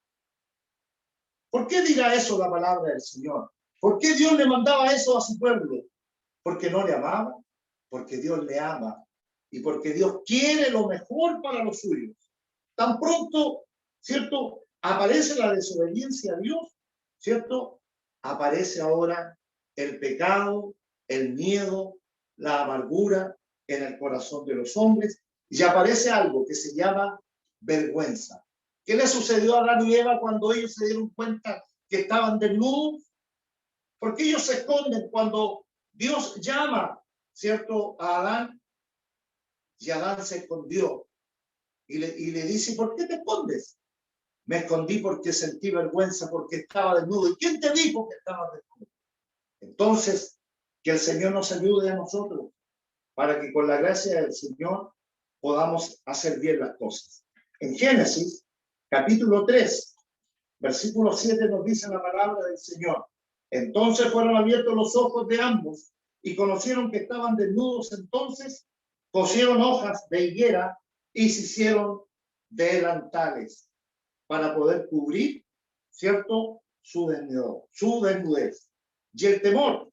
¿Por qué dirá eso la palabra del Señor? ¿Por qué Dios le mandaba eso a su pueblo? ¿Porque no le amaba? Porque Dios le ama y porque Dios quiere lo mejor para los suyos. Tan pronto, ¿cierto?, aparece la desobediencia a Dios, ¿cierto?, aparece ahora el pecado, el miedo, la amargura en el corazón de los hombres, y aparece algo que se llama vergüenza. ¿Qué le sucedió a Adán y Eva cuando ellos se dieron cuenta que estaban desnudos? Porque ellos se esconden cuando Dios llama, ¿cierto?, a Adán, y Adán se escondió y le dice: ¿por qué te escondes? Me escondí porque sentí vergüenza, porque estaba desnudo. ¿Y quién te dijo que estaba desnudo? Entonces, que el Señor nos ayude a nosotros para que con la gracia del Señor podamos hacer bien las cosas. En Génesis, capítulo 3, versículo 7 nos dice la palabra del Señor. Entonces fueron abiertos los ojos de ambos y conocieron que estaban desnudos. Entonces cosieron hojas de higuera y se hicieron delantales para poder cubrir, ¿cierto?, su desnudez. Y el temor,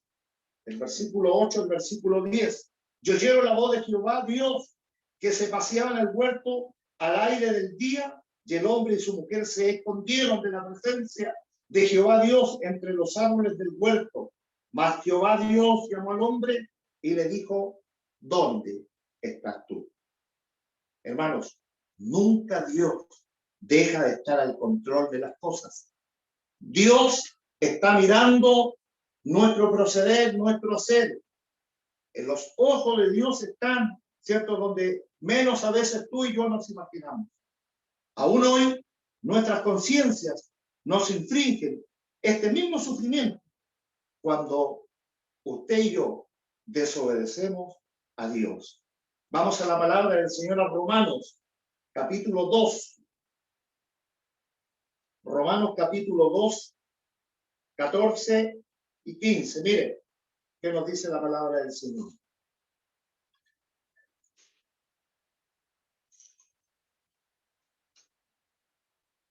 el versículo 8, el versículo 10. Y oyeron la voz de Jehová Dios, que se paseaba en el huerto al aire del día, y el hombre y su mujer se escondieron de la presencia de Jehová Dios entre los árboles del huerto. Mas Jehová Dios llamó al hombre y le dijo, ¿dónde estás tú? Hermanos, nunca Dios deja de estar al control de las cosas. Dios está mirando nuestro proceder, nuestro hacer. En los ojos de Dios están, ¿cierto?, donde menos a veces tú y yo nos imaginamos. Aún hoy, nuestras conciencias nos infringen este mismo sufrimiento cuando usted y yo desobedecemos a Dios. Vamos a la palabra del Señor a Romanos, capítulo 2. Romanos, capítulo 2, 14 y 15. Mire, ¿qué nos dice la palabra del Señor?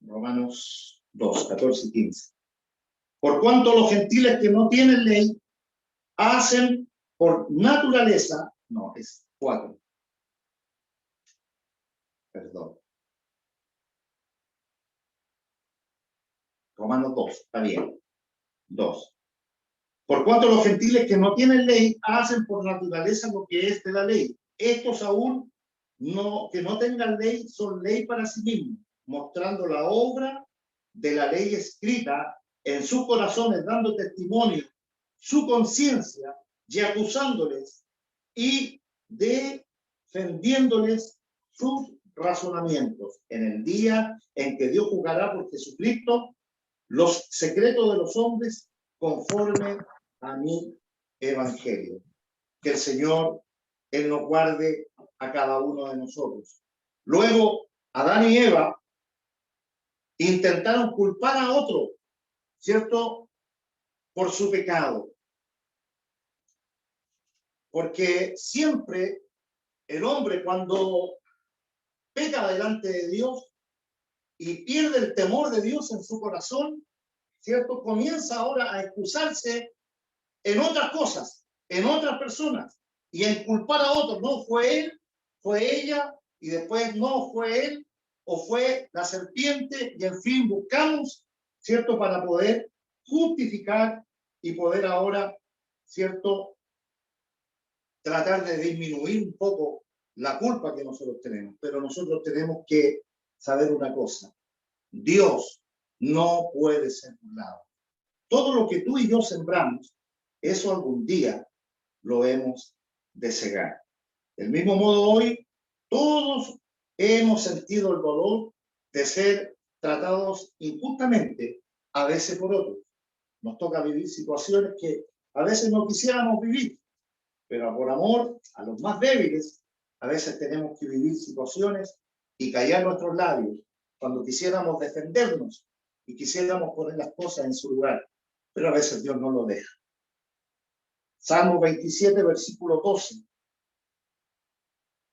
Romanos 2, 14 y 15. Por cuanto los gentiles que no tienen ley hacen por naturaleza, no, es 4. Perdón. Romanos 2, está bien. 2. Por cuanto los gentiles que no tienen ley hacen por naturaleza lo que es de la ley. Estos aún que no tengan ley son ley para sí mismos, mostrando la obra de la ley escrita en sus corazones, dando testimonio su conciencia y acusándoles y defendiéndoles sus razonamientos en el día en que Dios juzgará por Jesucristo los secretos de los hombres conforme a mi evangelio. Que el Señor, Él nos guarde a cada uno de nosotros. Luego, Adán y Eva intentaron culpar a otro, ¿cierto?, por su pecado. Porque siempre el hombre, cuando peca delante de Dios y pierde el temor de Dios en su corazón, ¿cierto?, comienza ahora a excusarse en otras cosas, en otras personas, y en culpar a otros. No fue él, fue ella, y después no fue él, o fue la serpiente, y en fin, buscamos, ¿cierto?, para poder justificar y poder ahora, ¿cierto?, tratar de disminuir un poco la culpa que nosotros tenemos. Pero nosotros tenemos que saber una cosa: Dios no puede ser burlado. Todo lo que tú y yo sembramos, eso algún día lo hemos de cegar. Del mismo modo, hoy todos hemos sentido el dolor de ser tratados injustamente, a veces por otros. Nos toca vivir situaciones que a veces no quisiéramos vivir, pero por amor a los más débiles, a veces tenemos que vivir situaciones y callar nuestros labios cuando quisiéramos defendernos y quisiéramos poner las cosas en su lugar, pero a veces Dios no lo deja. Salmo 27, versículo 12.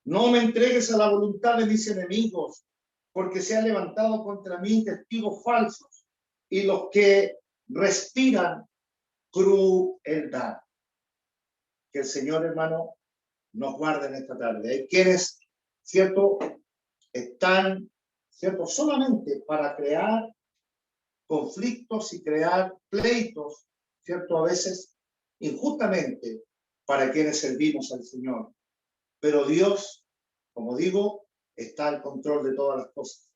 No me entregues a la voluntad de mis enemigos, porque se han levantado contra mí testigos falsos y los que respiran crueldad. Que el Señor, hermano, nos guarde en esta tarde. Hay quienes, ¿cierto?, están, ¿cierto?, solamente para crear conflictos y crear pleitos, ¿cierto?, a veces injustamente para quienes servimos al Señor. Pero Dios, como digo, está al control de todas las cosas.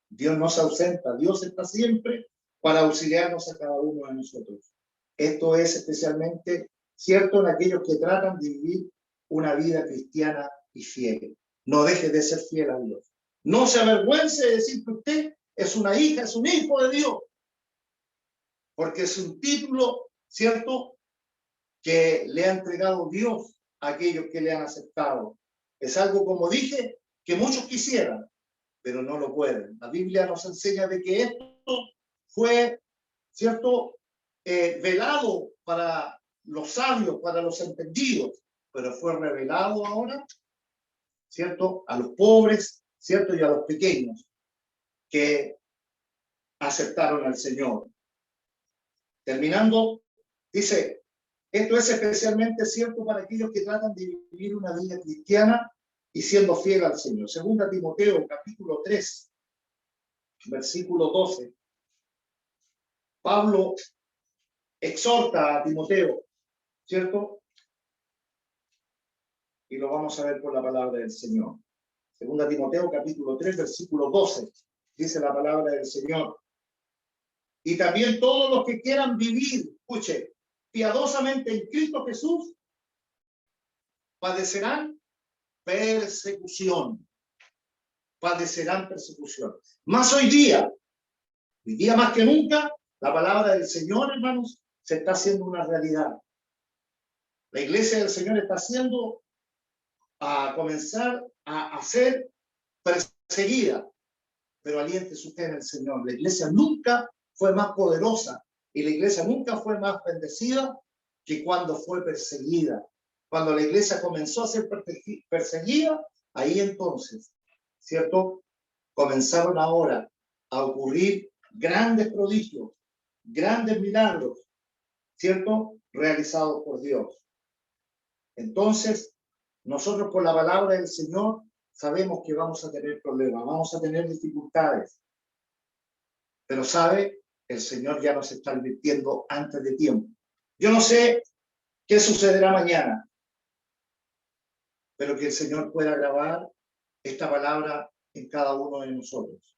Dios no se ausenta, Dios está siempre para auxiliarnos a cada uno de nosotros. Esto es especialmente cierto en aquellos que tratan de vivir una vida cristiana y fiel. No deje de ser fiel a Dios. No se avergüence de decir que usted es una hija, es un hijo de Dios. Porque es un título, ¿cierto?, que le ha entregado Dios a aquellos que le han aceptado. Es algo, como dije, que muchos quisieran, pero no lo pueden. La Biblia nos enseña de que esto fue, ¿cierto?, velado para los sabios, para los entendidos, pero fue revelado ahora, ¿cierto?, a los pobres, ¿cierto? Y a los pequeños que aceptaron al Señor. Terminando, dice, esto es especialmente cierto para aquellos que tratan de vivir una vida cristiana y siendo fiel al Señor. Segunda Timoteo, capítulo 3, versículo 12. Pablo exhorta a Timoteo, ¿cierto? Y lo vamos a ver por la palabra del Señor. Segunda Timoteo, capítulo 3, versículo 12. Dice la palabra del Señor. Y también todos los que quieran vivir, escuche, piadosamente en Cristo Jesús, padecerán persecución. Padecerán persecución. Más hoy día más que nunca, la palabra del Señor, hermanos, se está haciendo una realidad. La iglesia del Señor está haciendo a comenzar a ser perseguida. Pero aliéntese usted en el Señor. La iglesia nunca fue más poderosa y la iglesia nunca fue más bendecida que cuando fue perseguida. Cuando la iglesia comenzó a ser perseguida, ahí entonces, ¿cierto? Comenzaron ahora a ocurrir grandes prodigios, grandes milagros, ¿cierto? Realizados por Dios. Entonces, nosotros por la palabra del Señor sabemos que vamos a tener problemas, vamos a tener dificultades. Pero sabe, el Señor ya nos está advirtiendo antes de tiempo. Yo no sé qué sucederá mañana, pero que el Señor pueda grabar esta palabra en cada uno de nosotros.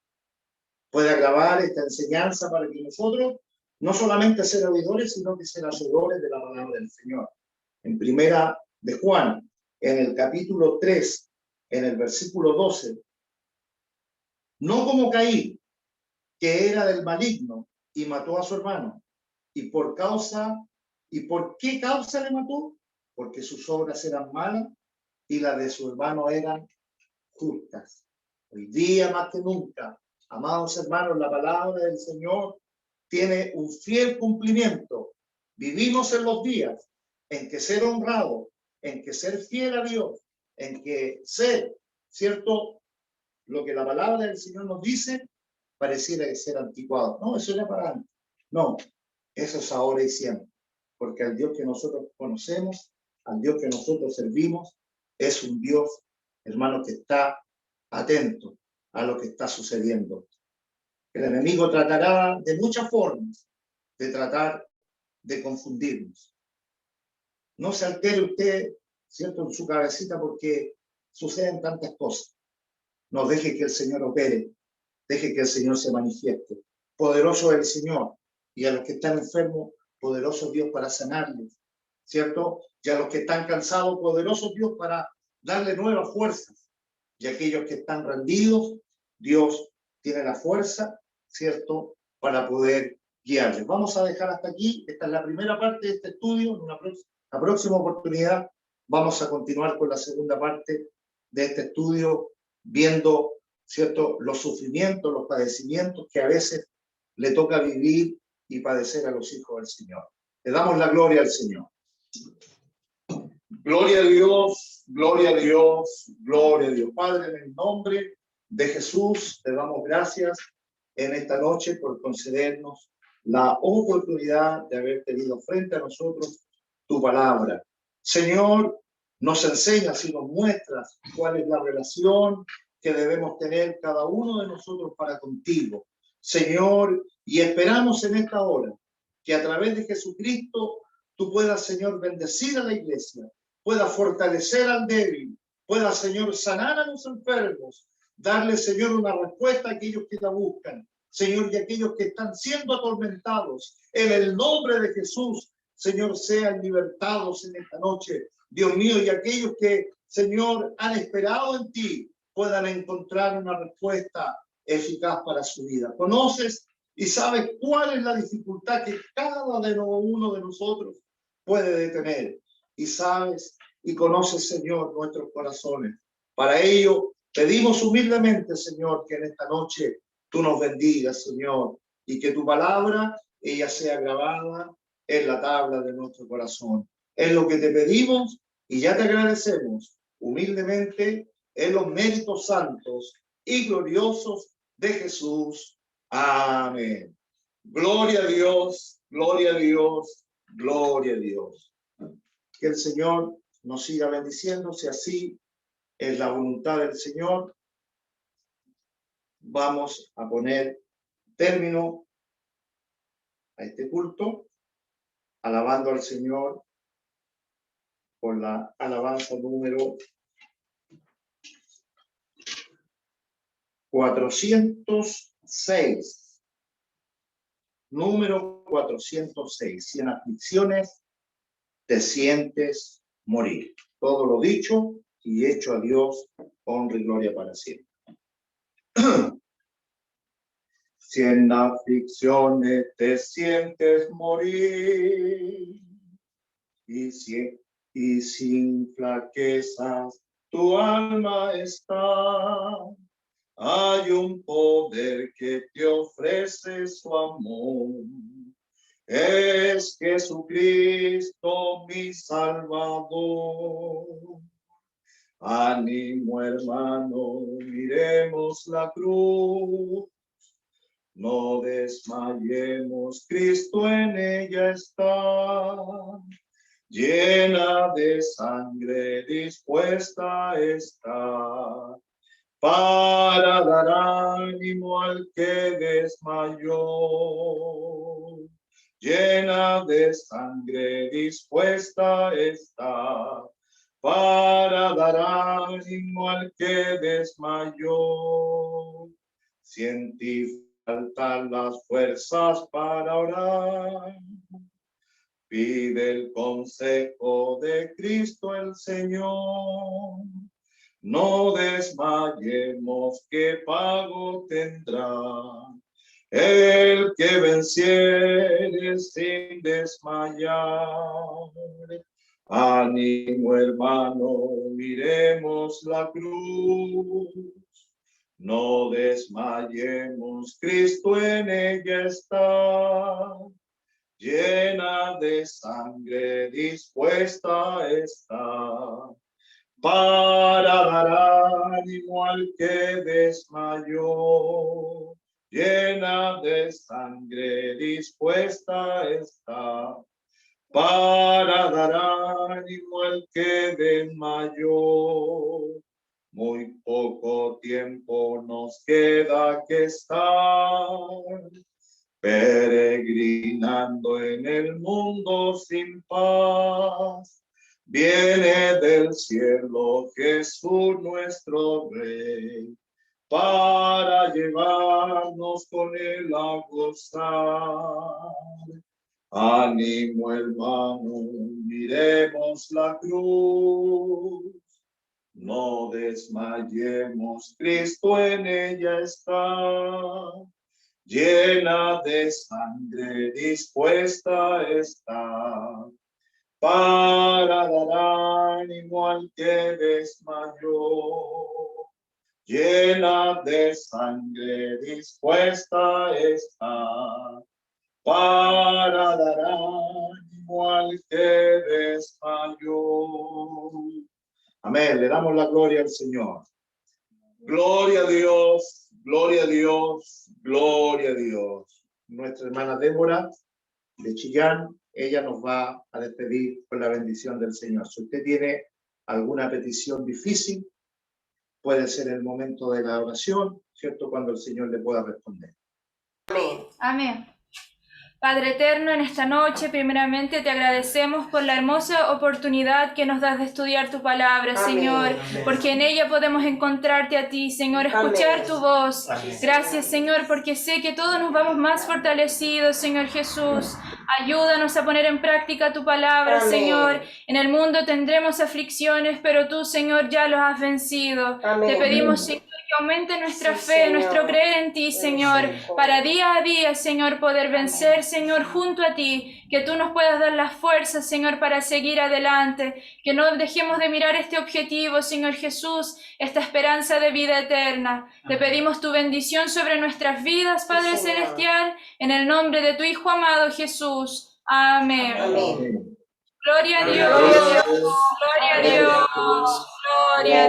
Pueda grabar esta enseñanza para que nosotros no solamente ser oidores, sino que ser hacedores de la palabra del Señor. En primera de Juan, en el capítulo 3, en el versículo 12, no como Caín, que era del maligno y mató a su hermano. ¿Y por qué causa le mató? Porque sus obras eran malas y las de su hermano eran justas. Hoy día más que nunca, amados hermanos, la palabra del Señor tiene un fiel cumplimiento. Vivimos en los días en que ser honrado, en que ser fiel a Dios, en que ser, ¿cierto? Lo que la palabra del Señor nos dice, pareciera que ser anticuado. No, eso era para antes. No, eso es ahora y siempre. Porque al Dios que nosotros conocemos, al Dios que nosotros servimos, es un Dios, hermano, que está atento a lo que está sucediendo. El enemigo tratará de muchas formas de tratar de confundirnos. No se altere usted, ¿cierto?, en su cabecita porque suceden tantas cosas. No deje que el Señor opere, deje que el Señor se manifieste. Poderoso es el Señor, y a los que están enfermos, poderoso Dios para sanarles, ¿cierto? Y a los que están cansados, poderoso Dios para darle nuevas fuerzas. Y a aquellos que están rendidos, Dios tiene la fuerza, ¿cierto?, para poder guiarles. Vamos a dejar hasta aquí. Esta es la primera parte de este estudio. En la próxima oportunidad vamos a continuar con la segunda parte de este estudio, viendo, ¿cierto?, los sufrimientos, los padecimientos que a veces le toca vivir y padecer a los hijos del Señor. Le damos la gloria al Señor. Gloria a Dios, gloria a Dios, gloria a Dios. Padre, en el nombre de Jesús, te damos gracias en esta noche por concedernos la oportunidad de haber tenido frente a nosotros tu palabra. Señor, nos enseñas y nos muestras cuál es la relación que debemos tener cada uno de nosotros para contigo. Señor, y esperamos en esta hora que a través de Jesucristo tú puedas, Señor, bendecir a la iglesia, puedas fortalecer al débil, puedas, Señor, sanar a los enfermos, darle, Señor, una respuesta a aquellos que la buscan, Señor, y aquellos que están siendo atormentados. En el nombre de Jesús, Señor, sean libertados en esta noche, Dios mío, y aquellos que, Señor, han esperado en ti, puedan encontrar una respuesta eficaz para su vida. Conoces y sabes cuál es la dificultad que cada uno de nosotros puede tener. Y sabes y conoces, Señor, nuestros corazones. Para ello, pedimos humildemente, Señor, que en esta noche tú nos bendigas, Señor, y que tu palabra, ella sea grabada en la tabla de nuestro corazón. Es lo que te pedimos y ya te agradecemos humildemente en los méritos santos y gloriosos de Jesús. Amén. Gloria a Dios, gloria a Dios, gloria a Dios. Que el Señor nos siga bendiciendo, si así es la voluntad del Señor. Vamos a poner término a este culto, alabando al Señor con la alabanza número 406. Número 406. Si en aflicciones te sientes morir. Todo lo dicho y hecho a Dios, honra y gloria para siempre. Si en aflicciones te sientes morir y sin flaquezas tu alma está, hay un poder que te ofrece su amor. Es Jesucristo mi Salvador. Ánimo, hermano, miremos la cruz. No desmayemos, Cristo en ella está. Llena de sangre, dispuesta está para dar ánimo al que desmayó. Llena de sangre, dispuesta está para dar ánimo al que desmayó. Si en ti faltan las fuerzas para orar, pide el consejo de Cristo el Señor. No desmayemos, que pago tendrá el que venciere sin desmayar. Ánimo, hermano, miremos la cruz. No desmayemos, Cristo en ella está. Llena de sangre, dispuesta está para dar ánimo al que desmayó. Llena de sangre, dispuesta está para dar ánimo al que desmayó. Muy poco tiempo nos queda que estar peregrinando en el mundo sin paz. Viene del cielo Jesús nuestro Rey, para llevarnos con él a gozar. Ánimo, hermano, miremos la cruz. No desmayemos, Cristo en ella está. Llena de sangre, dispuesta está para dar ánimo al que desmayó. Llena de sangre, dispuesta está para dar ánimo al que desmayó. Amén. Le damos la gloria al Señor. Gloria a Dios, gloria a Dios, gloria a Dios. Nuestra hermana Débora de Chillán, ella nos va a despedir con la bendición del Señor. Si usted tiene alguna petición difícil, puede ser el momento de la oración, ¿cierto? Cuando el Señor le pueda responder. Amén. Amén. Padre eterno, en esta noche primeramente te agradecemos por la hermosa oportunidad que nos das de estudiar tu palabra, Amén. Señor, Amén. porque en ella podemos encontrarte a ti, Señor, escuchar Amén. tu voz. Amén. Gracias, Señor, porque sé que todos nos vamos más fortalecidos, Señor Jesús. Ayúdanos a poner en práctica tu palabra, Amén. Señor. En el mundo tendremos aflicciones, pero tú, Señor, ya los has vencido. Amén. Te pedimos, Señor, que aumente nuestra Sí, fe, Señor. nuestro creer en ti, Señor, Señor. para día a día, Señor, poder vencer, Señor, junto a ti, que tú nos puedas dar las fuerzas, Señor, para seguir adelante, que no dejemos de mirar este objetivo, Señor Jesús, esta esperanza de vida eterna. Te pedimos tu bendición sobre nuestras vidas, Padre Sí, Señor. Celestial, en el nombre de tu Hijo amado Jesús. Amén. Amén. Gloria a Dios, Gloria a Dios. gloria a Dios, gloria a Dios.